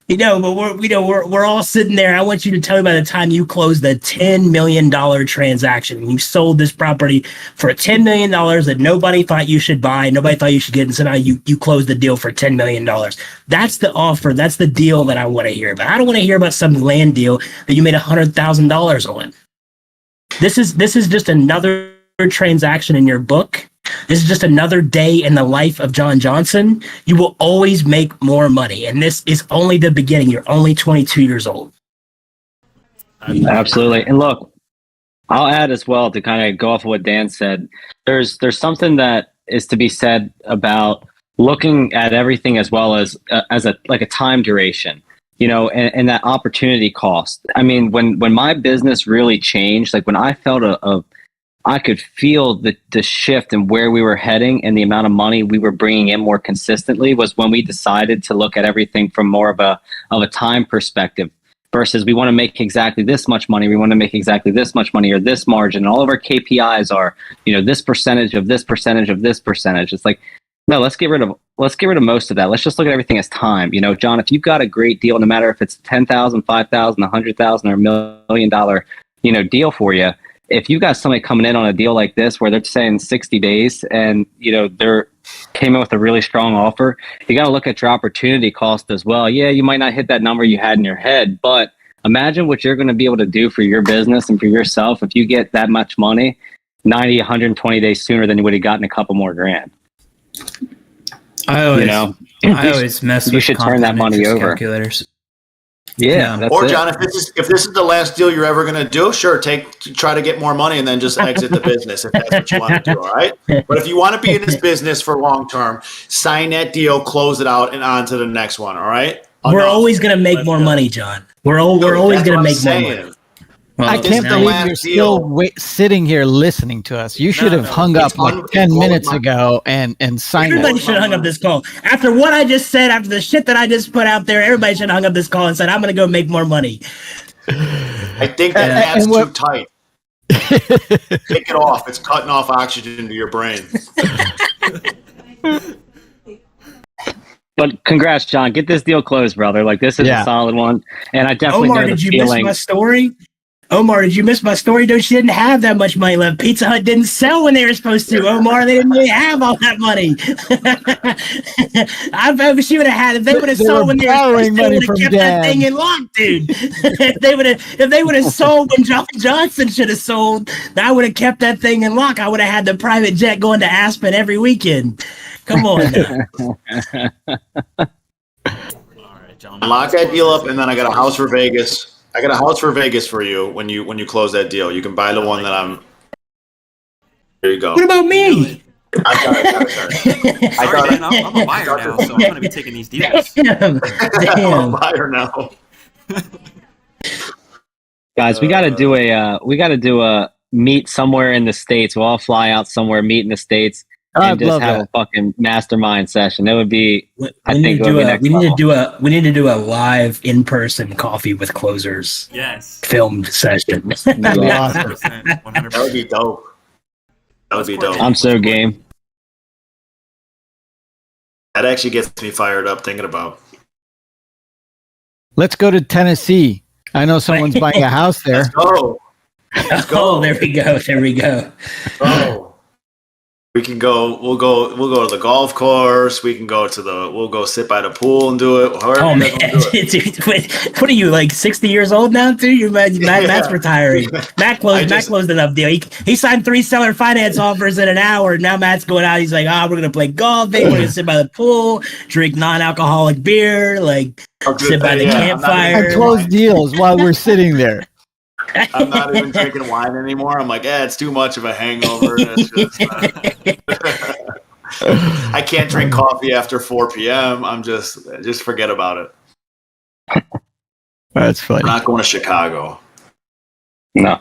Yeah. But we're all sitting there. I want you to tell me by the time you closed the $10 million transaction and you sold this property for $10 million that nobody thought you should buy, nobody thought you should get, and so now you closed the deal for $10 million. That's the offer. That's the deal that I want to hear about. I don't want to hear about some land deal that you made $100,000 on. This is just another transaction in your book. This is just another day in the life of John Johnson. You will always make more money. And this is only the beginning. You're only 22 years old. Absolutely. And look, I'll add as well to kind of go off of what Dan said. There's something that is to be said about looking at everything as well as a time duration, and that opportunity cost. I mean, when my business really changed, like when I felt I could feel the shift and where we were heading and the amount of money we were bringing in more consistently was when we decided to look at everything from more of a time perspective versus we want to make exactly this much money. We want to make exactly this much money or this margin. And all of our KPIs are, this percentage of this percentage of this percentage. It's like, no, let's get rid of most of that. Let's just look at everything as time. John, if you've got a great deal, no matter if it's 10,000, 5,000, 100,000 or $1 million, deal for you. If you got somebody coming in on a deal like this where they're saying 60 days and they're came in with a really strong offer, you got to look at your opportunity cost as well. Yeah, you might not hit that number you had in your head, but imagine what you're going to be able to do for your business and for yourself if you get that much money 90, 120 days sooner than you would have gotten a couple more grand. I always mess with you should turn that money over. Calculators. Yeah, that's or it. John, if this is the last deal you're ever going to do, sure, try to get more money and then just exit the business if that's what you want to do. All right, but if you want to be in this business for long term, sign that deal, close it out, and on to the next one. All right. We're always going to make more money, John. We're always going to make more money. Well, I can't believe you're still sitting here listening to us. You should have hung up like 10 minutes ago and signed up. Everybody should have hung up this call. After what I just said, after the shit that I just put out there, everybody should have hung up this call and said, I'm going to go make more money. I think that's too tight. Take it off. It's cutting off oxygen to your brain. But congrats, John. Get this deal closed, brother. Like, this is a solid one. And I definitely Omar, know the did you feeling. miss my story? Omar, did you miss my story? Though she didn't have that much money left. Pizza Hut didn't sell when they were supposed to. Omar, they didn't really have all that money. She would have had, if they would have sold when they were supposed to, they would have kept that thing in lock, dude. if they would have sold when John Johnson should have sold, I would have kept that thing in lock. I would have had the private jet going to Aspen every weekend. Come on now. All right, gentlemen. Lock that deal up, and then I got a house for Vegas. I got a house for Vegas for you when you close that deal. You can buy the one that I'm. There you go. What about me? I'm sorry. Sorry, man. I'm a buyer now, so I'm going to be taking these deals. Damn. I'm a buyer now. Guys, we got to do a meet somewhere in the States. We'll all fly out somewhere, meet in the States, and I'd just love have that. a fucking mastermind session. It would be, We I need think, to it would do be a next we need level. to do a live in person coffee with closers Yes. filmed session. That'd be Yeah. awesome. 100%. 100%. That would be dope. That would be dope. I'm so game. That actually gets me fired up thinking about. Let's go to Tennessee. I know someone's buying a house there. Let's go. Let's go. Oh, there we go. There we go. Oh. We can go. We'll go to the golf course. We can go to we'll go sit by the pool and do it. However Oh you man, guys wanna do it. Dude, wait, what are you like 60 years old now, dude? Matt's retiring. Matt closed enough deal. He signed 3 seller finance offers in an hour. Now Matt's going out. He's like, we're gonna play golf. We're gonna sit by the pool, drink non-alcoholic beer, like sit by the campfire. And close deals while we're sitting there. I'm not even drinking wine anymore. I'm like, it's too much of a hangover. It's just, I can't drink coffee after 4 p.m. I'm just forget about it. That's funny. I'm not going to Chicago. No.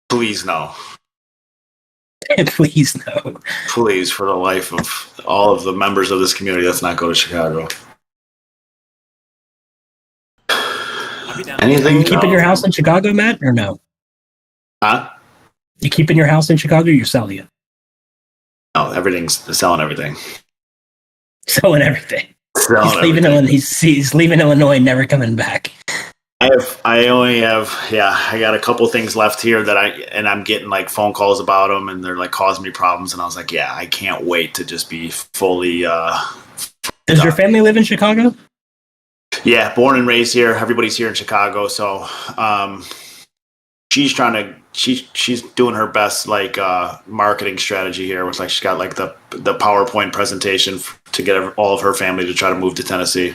Please no. Please no. Please, for the life of all of the members of this community, let's not go to Chicago. I'll be down. Anything? You keeping your house in Chicago, Matt, or no? Huh? You keeping your house in Chicago? Or you're selling it? No, everything's selling everything. Selling everything. Selling He's leaving everything. Illinois. He's leaving Illinois, never coming back. I only have I got a couple things left here that I'm getting like phone calls about them, and they're like causing me problems, and I was like, I can't wait to just be fully. Does your family live in Chicago? Yeah, born and raised here. Everybody's here in Chicago, so she's doing her best like marketing strategy here. With like she's got like the PowerPoint presentation to get all of her family to try to move to Tennessee,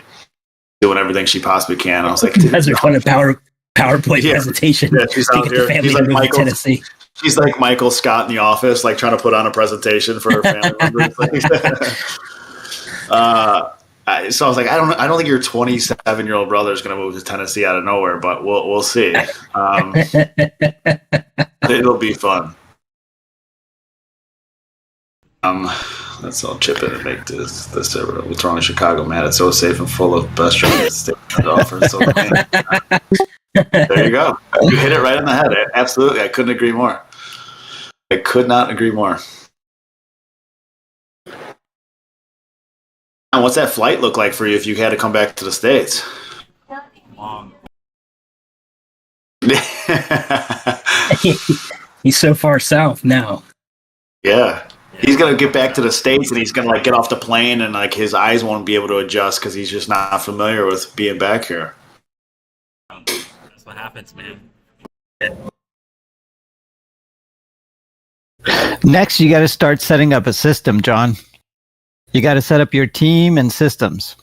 doing everything she possibly can. I was like, That's a kind of PowerPoint presentation. Yeah, she's to out get here. the family She's to like move to Michael. Tennessee. She's like Michael Scott in The Office, like trying to put on a presentation for her family members. So I was like, I don't think your 27-year-old brother is going to move to Tennessee out of nowhere, but we'll see. It'll be fun. Let's all chip in and make this. What's wrong with Chicago, man? It's so safe and full of best state offers. So there you go. You hit it right on the head. Absolutely, I couldn't agree more. I could not agree more. And what's that flight look like for you if you had to come back to the States? Long. He's so far south now. Yeah. He's going to get back to the States, and he's going to like get off the plane, and like his eyes won't be able to adjust because he's just not familiar with being back here. That's what happens, man. Next, you got to start setting up a system, John. You got to set up your team and systems.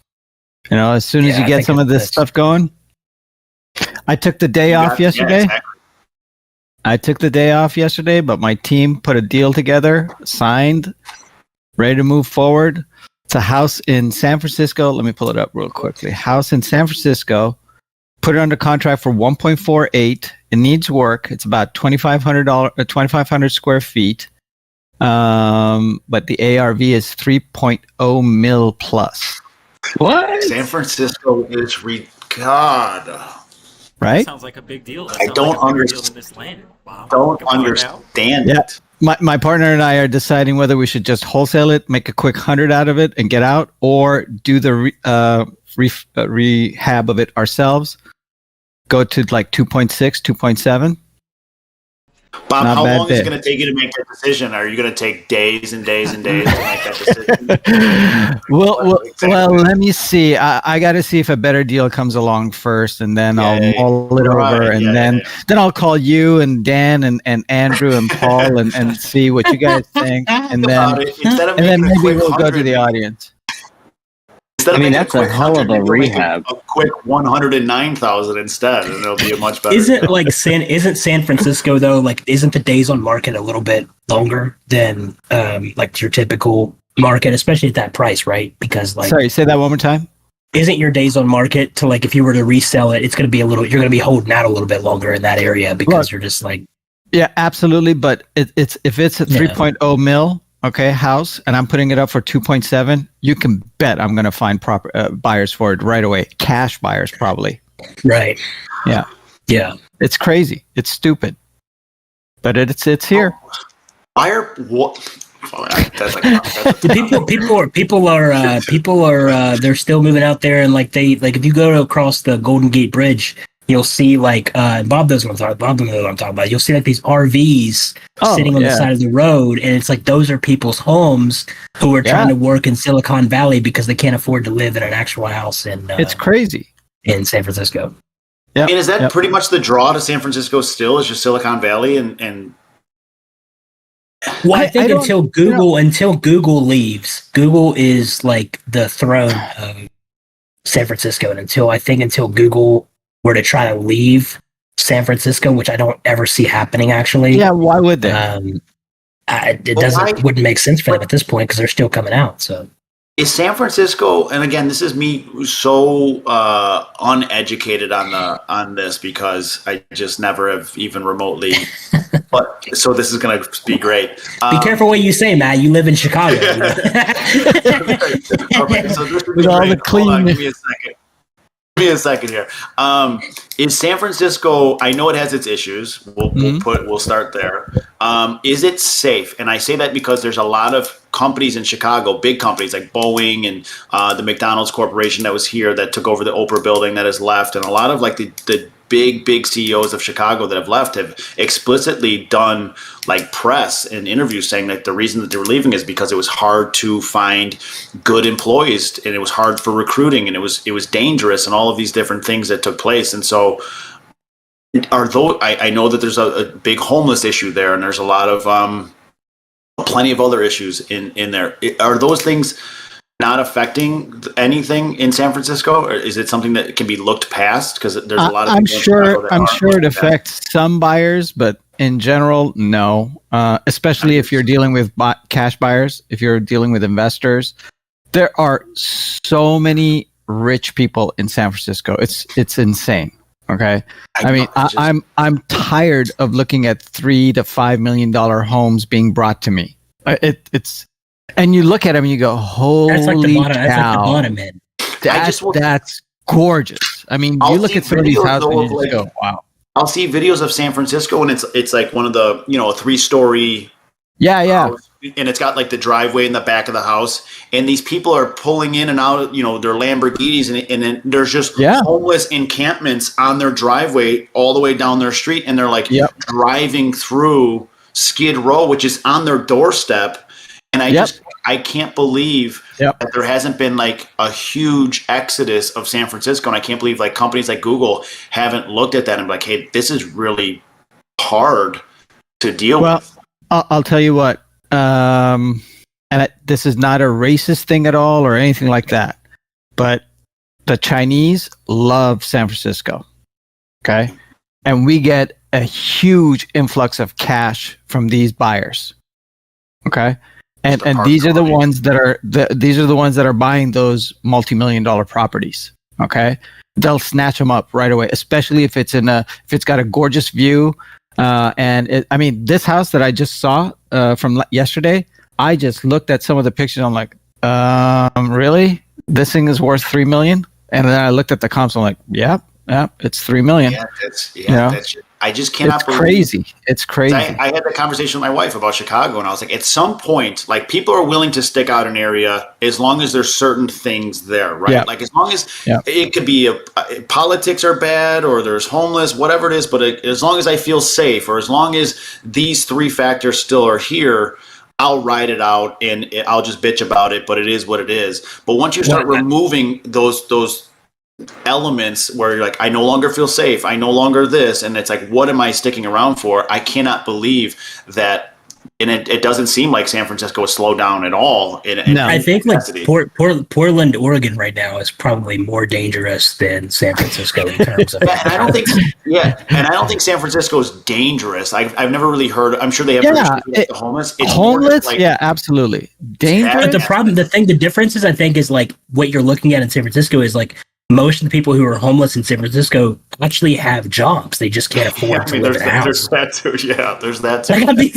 You know, as soon as Yeah, you I get think some of it's this stuff going. I took the day off yesterday. Yeah, exactly. I took the day off yesterday, but my team put a deal together, signed, ready to move forward. It's a house in San Francisco. Let me pull it up real quickly. House in San Francisco. Put it under contract for 1.48. It needs work. It's about $2,500 square feet. But the ARV is 3.0 mil plus. What? San Francisco is God. Right? Sounds like a big deal. I don't understand this land. Wow. Don't Come on now. understand Yeah. it. My partner and I are deciding whether we should just wholesale it, make a quick 100 out of it and get out, or do the rehab of it ourselves, go to like 2.6, 2.7. Bob, Not how bad long is it bit. going to take you to make that decision? Are you going to take days and days and days to make that decision? Well, let me see. I got to see if a better deal comes along first, and then I'll mull it over, and then I'll call you and Dan and Andrew and Paul and see what you guys think, and then maybe we'll go to the audience. Instead I mean, making that's a hell of a rehab. A quick 109,000 instead, and it'll be a much better. Isn't San Francisco though, like, isn't the days on market a little bit longer than like your typical market, especially at that price, right? Because, like, sorry, say that one more time. Isn't your days on market to, like, if you were to resell it, it's going to be you're going to be holding out a little bit longer in that area because you're just like, yeah, absolutely. But it's if it's a 3.0 mil. Okay, house, and I'm putting it up for 2.7. You can bet I'm going to find proper buyers for it right away. Cash buyers, probably. right? Yeah. It's crazy. It's stupid, but it's here. Buyer what? Oh, that's like people are they're still moving out there, and like if you go across the Golden Gate Bridge, you'll see, like, Bob knows what I'm talking about. You'll see, like, these RVs sitting on the side of the road, and it's like those are people's homes who are trying to work in Silicon Valley because they can't afford to live in an actual house in it's crazy in San Francisco. Yeah, and is that pretty much the draw to San Francisco still, is just Silicon Valley and well, I think until Google leaves, Google is like the throne of San Francisco, and until Google were to try to leave San Francisco, which I don't ever see happening, actually. Yeah, why would they? Wouldn't make sense for them at this point because they're still coming out. So is San Francisco, and again, this is me so uneducated on this because I just never have even remotely. But so this is going to be great. Be careful what you say, Matt. You live in Chicago. Okay, so this With all the clean. Hold on, give me a second here. Is San Francisco? I know it has its issues. We'll start there. Is it safe? And I say that because there's a lot of companies in Chicago, big companies like Boeing and the McDonald's Corporation that was here that took over the Oprah building that has left, and a lot of, like, the big CEOs of Chicago that have left have explicitly done, like, press and interviews saying that the reason that they were leaving is because it was hard to find good employees, and it was hard for recruiting, and it was dangerous, and all of these different things that took place. And so I know that there's a big homeless issue there, and there's a lot of plenty of other issues in there. Are those things not affecting anything in San Francisco, or is it something that can be looked past? Because there's a lot of I'm sure it affects some buyers, but in general, no. Especially if you're dealing with cash buyers, if you're dealing with investors, there are so many rich people in San Francisco. It's insane. Okay, I'm tired of looking at $3 to $5 million homes being brought to me. And you look at them and you go, holy that's like the bottom, cow. that's like the bottom end. That's gorgeous. I mean, you look at some of these houses and you just go, wow. I'll see videos of San Francisco, and it's like one of the, a 3-story house, and it's got, like, the driveway in the back of the house, and these people are pulling in and out, their Lamborghinis, and then there's just homeless encampments on their driveway all the way down their street, and they're like driving through Skid Row, which is on their doorstep. And I can't believe that there hasn't been, like, a huge exodus of San Francisco. And I can't believe, like, companies like Google haven't looked at that and be like, hey, this is really hard to deal with. I'll tell you what, this is not a racist thing at all or anything like that, but the Chinese love San Francisco. Okay. And we get a huge influx of cash from these buyers. Okay. And these are the ones that are buying those multi-million-dollar properties. Okay, they'll snatch them up right away, especially if it's got a gorgeous view. This house that I just saw from yesterday, I just looked at some of the pictures. I'm like, really? This thing is worth $3 million? And then I looked at the comps. I'm like, yeah, Yeah, it's 3 million. Yeah, Yeah. I just cannot It's believe. crazy. It's crazy. I had that conversation with my wife about Chicago, and I was like, at some point, like people are willing to stick out an area as long as there's certain things there, right? Yeah. Like as long as Yeah. it could be politics are bad or there's homeless, whatever it is, but as long as I feel safe or as long as these three factors still are here, I'll ride it out and I'll just bitch about it, but it is what it is. But once you start removing those elements where you're like, I no longer feel safe, I no longer this, and it's like, what am I sticking around for? I cannot believe that. And it doesn't seem like San Francisco has slowed down at all. No. I think like Portland, Oregon right now is probably more dangerous than San Francisco in terms of. And I don't think San Francisco is dangerous. I've never really heard. I'm sure they have the homeless. It's homeless, like, yeah, absolutely. Dangerous. But the difference is, I think, is like what you're looking at in San Francisco is like most of the people who are homeless in San Francisco actually have jobs. They just can't afford to live in a house. There's that too. Yeah, there's that too. Like, I'm being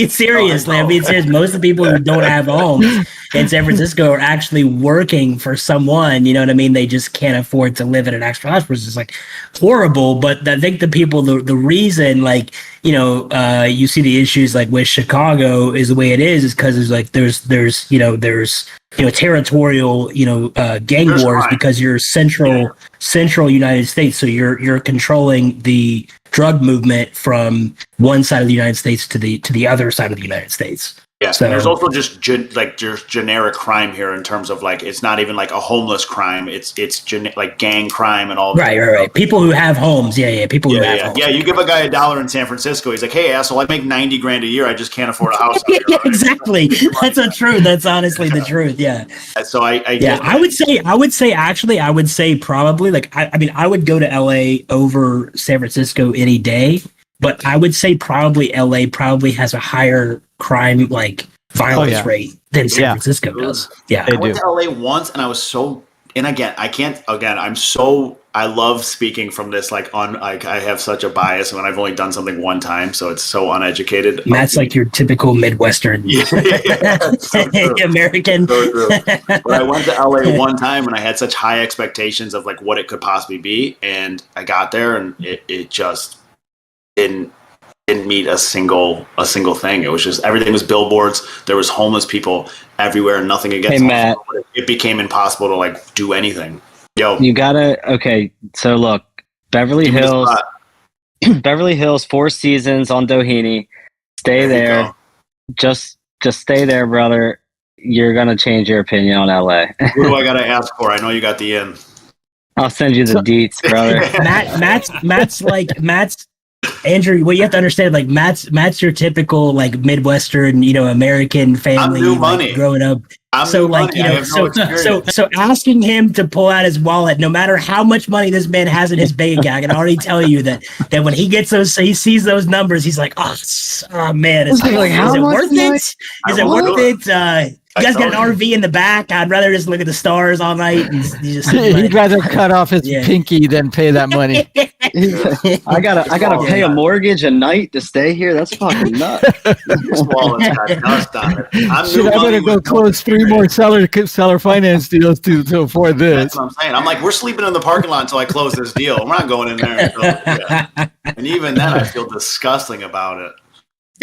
serious. I'm being serious. Most of the people who don't have homes in San Francisco are actually working for someone. You know what I mean? They just can't afford to live in an actual house, which is like horrible. But I think the reason, like, you know, you see the issues like with Chicago is the way it is because it's like there's territorial, gang There's wars crime. because you're central United States. So you're controlling the drug movement from one side of the United States to the other side of the United States. Yeah, So- and there's also just generic crime here in terms of like it's not even like a homeless crime. It's like gang crime and all. Right. People who have homes. Yeah. People who have homes. Yeah, you give a guy $1 in San Francisco, he's like, "Hey, asshole, I make $90,000 a year. I just can't afford a house." Yeah, exactly. That's the truth. That's honestly the truth. Yeah. So I Yeah, I would say probably like I would go to LA over San Francisco any day, but I would say probably LA probably has a higher crime like violence rate than San Francisco does. Yeah. I went to LA once and I was so, and again, I love speaking from this like I have such a bias when I've only done something one time, so it's so uneducated. Matt's like your typical Midwestern American. So true. But I went to LA one time and I had such high expectations of like what it could possibly be, and I got there and it just didn't meet a single thing. It was just everything was billboards. There was homeless people everywhere. Nothing against Hey, Matt. homeless people. It became impossible to like do anything. Yo, You gotta so look, Beverly give me the Hills, spot. Beverly Hills, Four Seasons on Doheny. Stay There you there. go. Just stay there, brother. You're gonna change your opinion on LA. What do I gotta ask for? I know you got the in. I'll send you the deets, brother. Matt's Andrew, what you have to understand, like Matt's your typical like Midwestern, American family, I'm new like, money. growing up. I'm So new like money. I have no experience. so asking him to pull out his wallet, no matter how much money this man has in his bank account, I can already tell you that when he gets he sees those numbers, he's like, oh man, is it worth it? Is it worth it? You guys got an RV in the back. I'd rather just look at the stars all night. And you just He'd rather cut off his Yeah. pinky than pay that money. I gotta pay a mortgage a night to stay here. That's fucking nuts. This wallet's got dust on it. I'm Shit, new I money better go with no close 3 more seller finance deals to afford That's this. what I'm saying. I'm like, we're sleeping in the parking lot until I close this deal. We're not going in there. Until, yeah. And even then, I feel disgusting about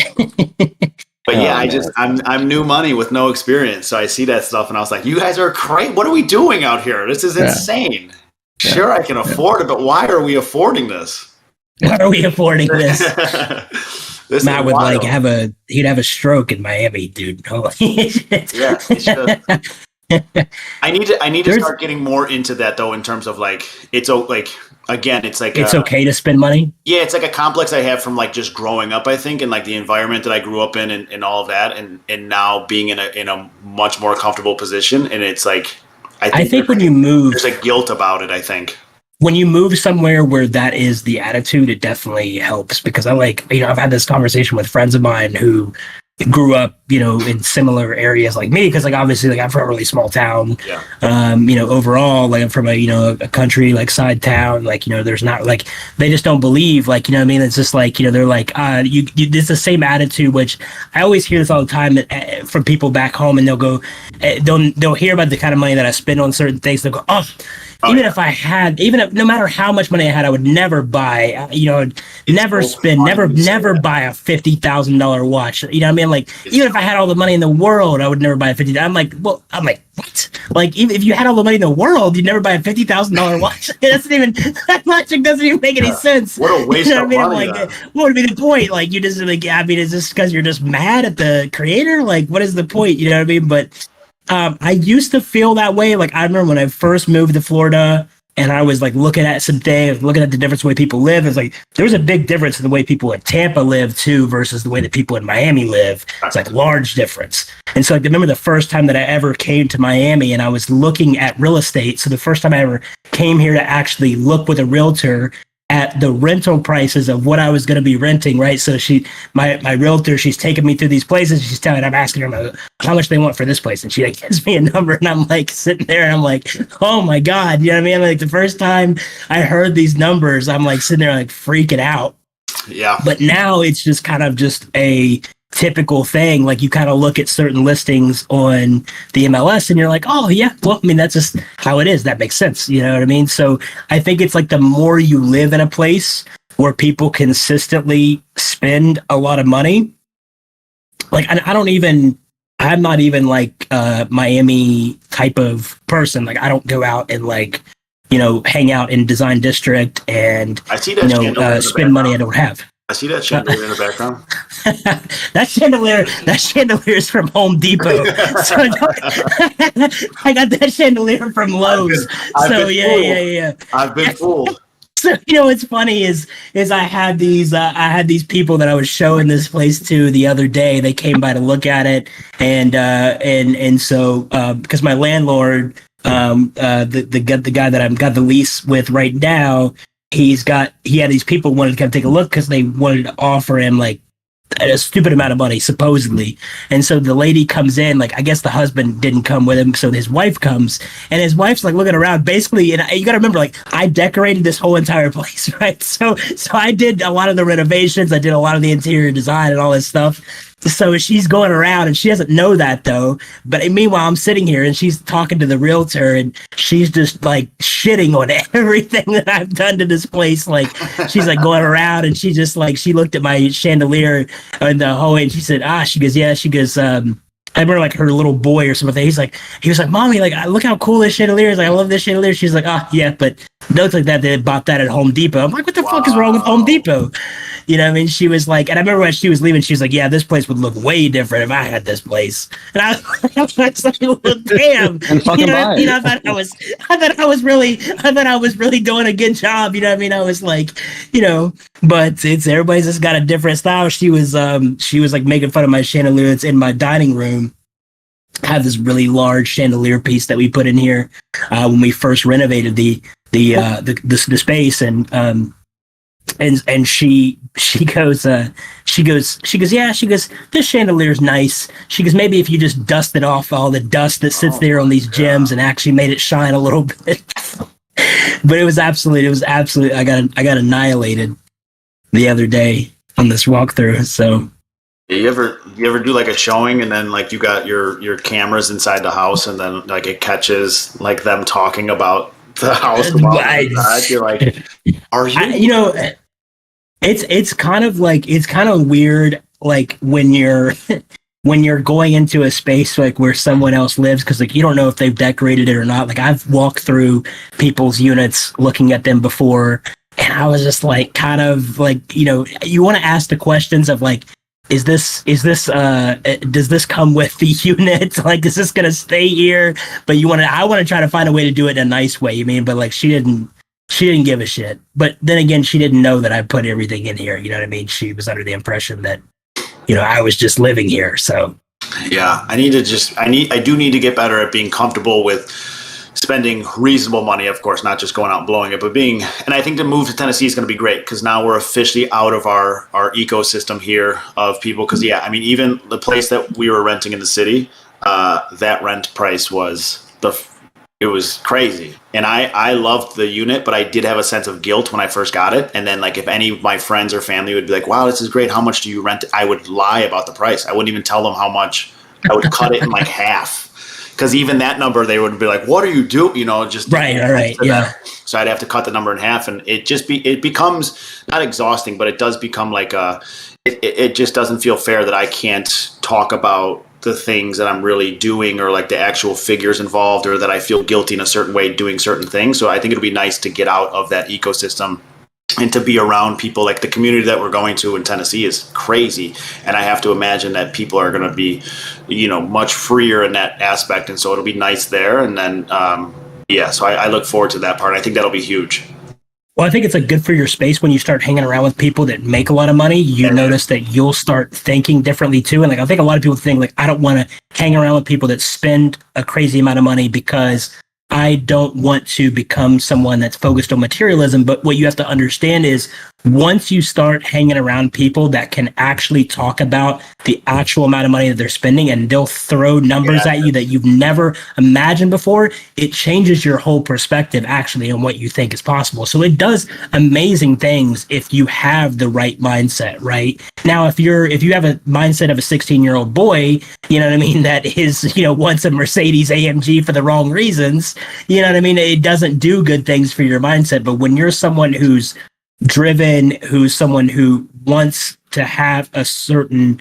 it. But yeah, I'm new money with no experience, so I see that stuff, and I was like, you guys are crazy. What are we doing out here? This is insane. Sure, I can afford it, but why are we affording this? Why are we affording this? This Matt is would wild. like he'd have a stroke in Miami, dude. Holy shit. Yeah, he should. I need to There's- start getting more into that though, in terms of like it's like again, it's like It's okay to spend money. yeah, it's like a complex I have from like just growing up, I think, and like the environment that I grew up in and all of that, and now being in a much more comfortable position, and it's like I think when you move, there's a guilt about it. I think. when you move somewhere where that is the attitude, it definitely helps because I've had this conversation with friends of mine who grew up, in similar areas like me. Cause like, obviously like I'm from a really small town, Yeah. overall, like I'm from a country, like side town, like, there's not like, they just don't believe, like, what I mean? It's just like, they're like, it's the same attitude, which I always hear this all the time from people back home, and they'll go, they'll hear about the kind of money that I spend on certain things. They'll go, oh, if I had, no matter how much money I had, I would never buy, never spend, never buy a $50,000 watch. You know what I mean? Like, even if I had all the money in the world, I would never buy a $50,000. I'm like, what? Like, even if you had all the money in the world, you'd never buy a $50,000 watch. That logic doesn't even make any sense. What a waste of money. I'm like, what would be the point? Like, you just like, is this because you're just mad at the creator? Like, what is the point? You know what I mean? But I used to feel that way. Like, I remember when I first moved to Florida and I was like looking at some things, looking at the difference in the way people live. It's like, there's a big difference in the way people in Tampa live too versus the way that people in Miami live. It's like large difference. And so like, I remember the first time that I ever came to Miami and I was looking at real estate. So the first time I ever came here to actually look with a realtor at the rental prices of what I was going to be renting, right? So my realtor, she's taking me through these places. She's I'm asking her how much they want for this place. And she like gives me a number and I'm like sitting there and I'm like, oh my God. You know what I mean? Like the first time I heard these numbers, I'm like sitting there like freaking out. Yeah. But now it's just kind of just a typical thing. Like you kind of look at certain listings on the MLS and you're like, oh yeah, well, I mean, that's just how it is. That makes sense. You know what I mean? So I think it's like the more you live in a place where people consistently spend a lot of money, like I'm not even like a Miami type of person. Like I don't go out and like, hang out in Design District and, I see that spend money I don't have. I see that chandelier in the background. that chandelier is from Home Depot. So I got that chandelier from Lowe's. Yeah. I've been fooled. So what's funny is I had these people that I was showing this place to the other day. They came by to look at it, and so because my landlord, the guy that I've got the lease with right now, he had these people wanted to come take a look because they wanted to offer him like a stupid amount of money supposedly. And so the lady comes in, like I guess the husband didn't come with him, so his wife comes and his wife's like looking around basically. And you got to remember, like I decorated this whole entire place, right? So I did a lot of the renovations, I did a lot of the interior design and all this stuff. So she's going around and she doesn't know that though. But meanwhile, I'm sitting here and she's talking to the realtor and she's just like shitting on everything that I've done to this place. Like she's like going around and she just like, she looked at my chandelier in the hallway and she said, she goes, I remember like her little boy or something. He was like, Mommy, like, look how cool this chandelier is. Like, I love this chandelier. She's like, yeah, but notes like that, they bought that at Home Depot. I'm like, what the fuck is wrong with Home Depot? You know what I mean? She was like, and I remember when she was leaving, she was like, yeah, this place would look way different if I had this place. And I was like, well, damn. I thought I was really doing a good job. You know what I mean? I was like, but everybody's just got a different style. She was like making fun of my chandelier that's in my dining room. I have this really large chandelier piece that we put in here when we first renovated the space, and she goes, yeah, she goes, this chandelier's nice. She goes, maybe if you just dusted off all the dust that sits there on these gems and actually made it shine a little bit. But it was absolute. I got annihilated the other day on this walkthrough. So you ever do like a showing and then like you got your cameras inside the house and then like it catches like them talking about the house? You're like, are you? It's kind of weird, like when you're going into a space like where someone else lives, because like you don't know if they've decorated it or not. Like I've walked through people's units looking at them before, and I was just like, kind of like, you want to ask the questions of like, does this come with the unit? Like, is this gonna stay here? But I want to try to find a way to do it in a nice way. But like she didn't give a shit. But then again, she didn't know that I put everything in here. You know what I mean? She was under the impression that, I was just living here. So yeah, I do need to get better at being comfortable with spending reasonable money, of course, not just going out and blowing it, but and I think the move to Tennessee is going to be great because now we're officially out of our ecosystem here of people. Because even the place that we were renting in the city, that rent price was it was crazy. And I loved the unit, but I did have a sense of guilt when I first got it. And then like if any of my friends or family would be like, wow, this is great, how much do you rent? I would lie about the price. I wouldn't even tell them how much. I would cut it in like half. because even that number, they would be like, what are you doing? You know, just Right. Yeah. So I'd have to cut the number in half, and it becomes not exhausting, but it does become like it just doesn't feel fair that I can't talk about the things that I'm really doing, or like the actual figures involved, or that I feel guilty in a certain way doing certain things. So I think it'll be nice to get out of that ecosystem and to be around people. Like the community that we're going to in Tennessee is crazy. And I have to imagine that people are going to be, you know, much freer in that aspect. And so it'll be nice there. And then, so I look forward to that part. I think that'll be huge. Well, I think it's like good for your space when you start hanging around with people that make a lot of money. You notice that you'll start thinking differently too. And like, I think a lot of people think like, I don't want to hang around with people that spend a crazy amount of money because I don't want to become someone that's focused on materialism. But what you have to understand is once you start hanging around people that can actually talk about the actual amount of money that they're spending, and they'll throw numbers at you that you've never imagined before, it changes your whole perspective actually on what you think is possible. So it does amazing things if you have the right mindset, right? Now, if you have a mindset of a 16-year-old boy, you know what I mean, that is, you know, wants a Mercedes AMG for the wrong reasons, you know what I mean, it doesn't do good things for your mindset. But when you're someone who's driven, who's someone who wants to have a certain,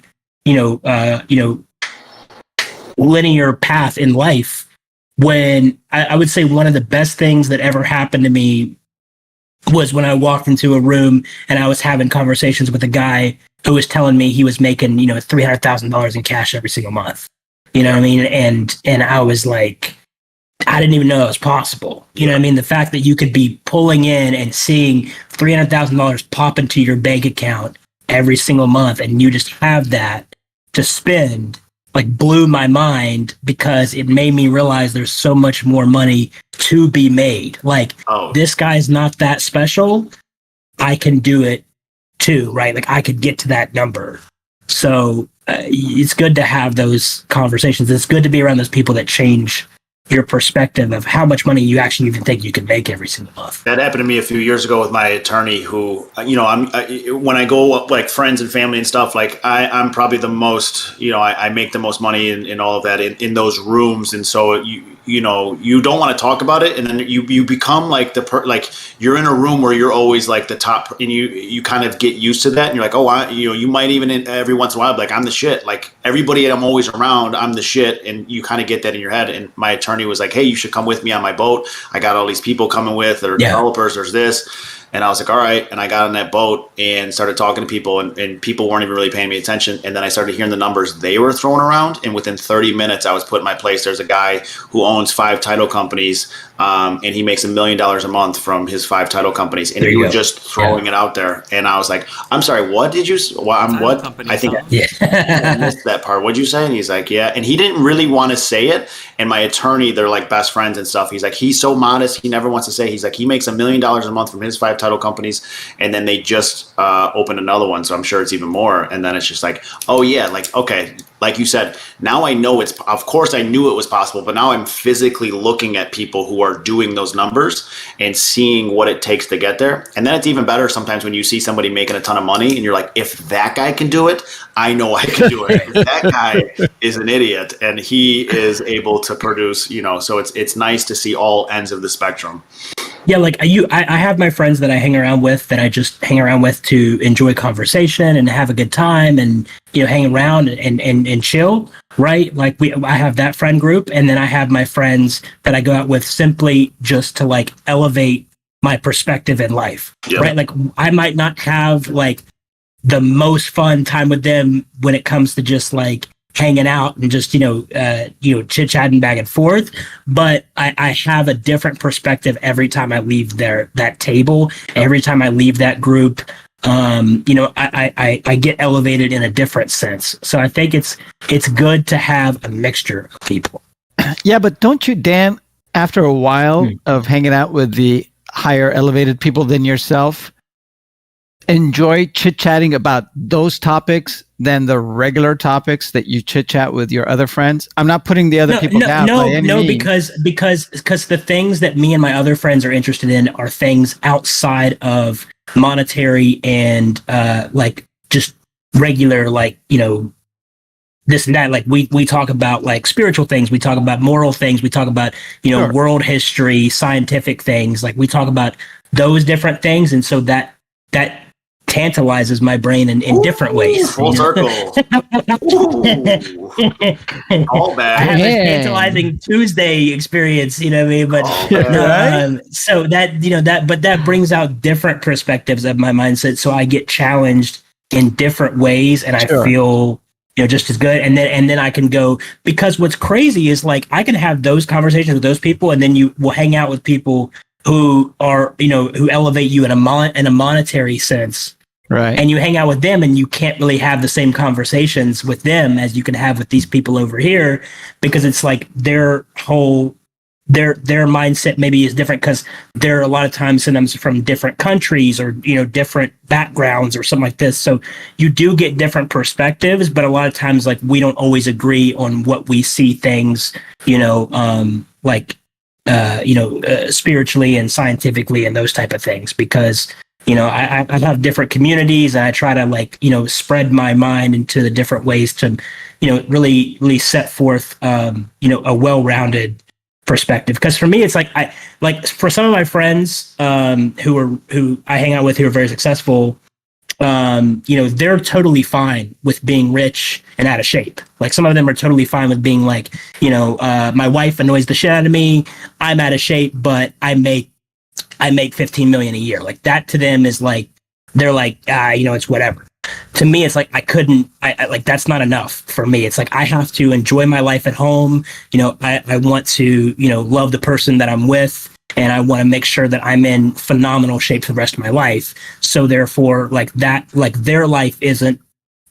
linear path in life, when I would say one of the best things that ever happened to me was when I walked into a room and I was having conversations with a guy who was telling me he was making, you know, $300,000 in cash every single month. You know what I mean? And I was like, I didn't even know it was possible. You know what I mean? The fact that you could be pulling in and seeing $300,000 pop into your bank account every single month, and you just have that to spend, like, blew my mind, because it made me realize there's so much more money to be made. Like, this guy's not that special. I can do it too, right? Like, I could get to that number. So it's good to have those conversations. It's good to be around those people that change your perspective of how much money you actually even think you can make every single month. That happened to me a few years ago with my attorney, who, you know, when I go up, like friends and family and stuff, like I'm probably the most, you know, I make the most money in all of that in those rooms. And so you know, you don't want to talk about it, and then you become like like you're in a room where you're always like the top, and you kind of get used to that, and you're like, you might even every once in a while be like, I'm the shit, like everybody I'm always around, I'm the shit, and you kind of get that in your head. And my attorney was like, hey, you should come with me on my boat. I got all these people coming with, or developers, there's this. And I was like, all right. And I got on that boat and started talking to people, and people weren't even really paying me attention. And then I started hearing the numbers they were throwing around. And within 30 minutes, I was put in my place. There's a guy who owns 5 title companies, and he makes $1 million a month from his 5 title companies. And he was just throwing it out there. And I was like, I'm sorry, what did you say? Well, I think I missed that part. What'd you say? And he's like, yeah. And he didn't really want to say it. And my attorney, they're like best friends and stuff. He's like, he's so modest. He never wants to say. He's like, he makes $1 million a month from his 5 title companies. And then they just opened another one. So I'm sure it's even more. And then it's just like, oh yeah, like, okay. Like you said, now I know of course I knew it was possible, but now I'm physically looking at people who are doing those numbers and seeing what it takes to get there. And then it's even better sometimes when you see somebody making a ton of money and you're like, if that guy can do it, I know I can do it. That guy is an idiot and he is able to produce, you know, so it's nice to see all ends of the spectrum. Yeah, like I have my friends that I hang around with, that I just hang around with to enjoy conversation and have a good time, and, you know, hang around and chill, right? Like I have that friend group, and then I have my friends that I go out with simply just to like elevate my perspective in life, right? Like I might not have like the most fun time with them when it comes to just like hanging out and just, chit-chatting back and forth. But I have a different perspective every time I leave that table, every time I leave that group. I get elevated in a different sense. So I think it's good to have a mixture of people. Yeah, but don't you, Dan, after a while of hanging out with the higher elevated people than yourself, enjoy chit-chatting about those topics than the regular topics that you chit-chat with your other friends? I'm not putting the other people down by any means. because the things that me and my other friends are interested in are things outside of monetary and like just regular, like, you know, this and that. Like we talk about like spiritual things, we talk about moral things, we talk about, Sure. world history, scientific things. Like we talk about those different things. And so that tantalizes my brain in different ways. Full circle. Ooh. All I bad. have a Yeah. tantalizing Tuesday experience, you know what I mean? But All bad. Right? so that brings out different perspectives of my mindset. So I get challenged in different ways, and I Sure. feel just as good. And then I can go, because what's crazy is like I can have those conversations with those people, and then you will hang out with people who are who elevate you in a monetary sense. Right. And you hang out with them, and you can't really have the same conversations with them as you can have with these people over here, because it's like their mindset maybe is different, because they're a lot of times sometimes from different countries or different backgrounds or something like this. So you do get different perspectives, but a lot of times like we don't always agree on what we see things, spiritually and scientifically and those type of things, because I have different communities, and I try to spread my mind into the different ways to, really set forth, a well-rounded perspective. Because for me, it's for some of my friends, who I hang out with who are very successful, they're totally fine with being rich and out of shape. Like some of them are totally fine with being like, my wife annoys the shit out of me, I'm out of shape, but I make 15 million a year. Like that to them is like, they're like, it's whatever. To me, it's like, I like, that's not enough for me. It's like, I have to enjoy my life at home. I want to, love the person that I'm with, and I want to make sure that I'm in phenomenal shape for the rest of my life. So therefore, like that, like their life isn't,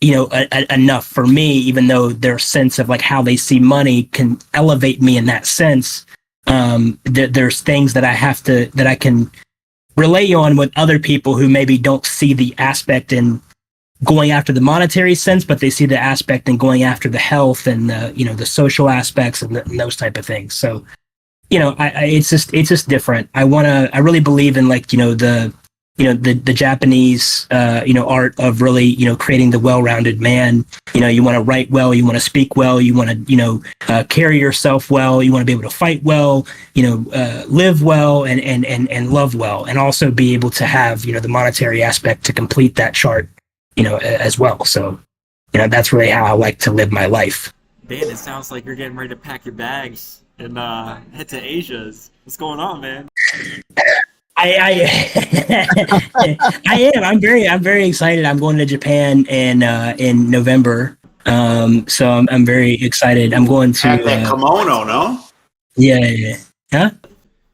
enough for me, even though their sense of like how they see money can elevate me in that sense. There's things that I can relay on with other people who maybe don't see the aspect in going after the monetary sense, but they see the aspect in going after the health and the social aspects and those type of things. So, it's just different. I really believe in like, the Japanese, art of really, creating the well-rounded man. You want to write well, you want to speak well, you want to, carry yourself well, you want to be able to fight well, live well and love well, and also be able to have, the monetary aspect to complete that chart, as well. So, that's really how I like to live my life. Dan, it sounds like you're getting ready to pack your bags and head to Asia's. What's going on, man? I am. I'm very excited. I'm going to Japan in November. So I'm very excited. I'm going to Pack that kimono, no? Yeah. Huh?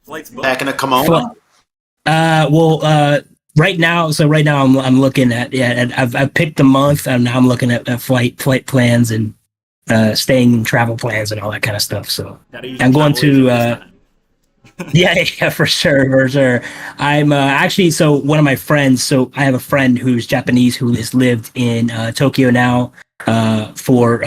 Flight's booked. Packing a kimono? Right now I'm looking at I've picked the month, and now I'm looking at flight plans and staying travel plans and all that kind of stuff. So I'm going to yeah, for sure. I'm actually, so one of my friends, so I have a friend who's Japanese who has lived in Tokyo now for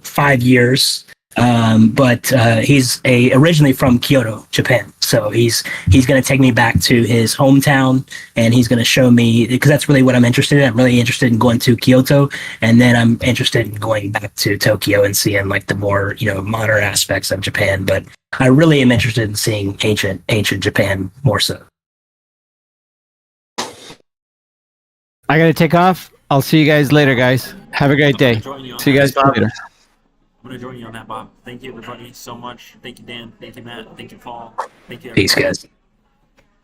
5 years. But he's originally from Kyoto, Japan. So he's going to take me back to his hometown, and he's going to show me, because that's really what I'm interested in. I'm really interested in going to Kyoto, and then I'm interested in going back to Tokyo and seeing like the more, modern aspects of Japan. But I really am interested in seeing ancient Japan more so. I got to take off. I'll see you guys later, guys. Have a great day. See you guys later. I'm going to join you on that, Bob. Thank you, everybody, so much. Thank you, Dan. Thank you, Matt. Thank you, Paul. Thank you, everybody. Peace, guys.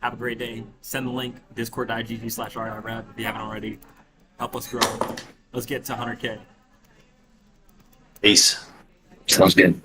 Have a great day. Send the link, discord.gg/REI if you haven't already. Help us grow. Let's get to 100K. Peace. Sounds good.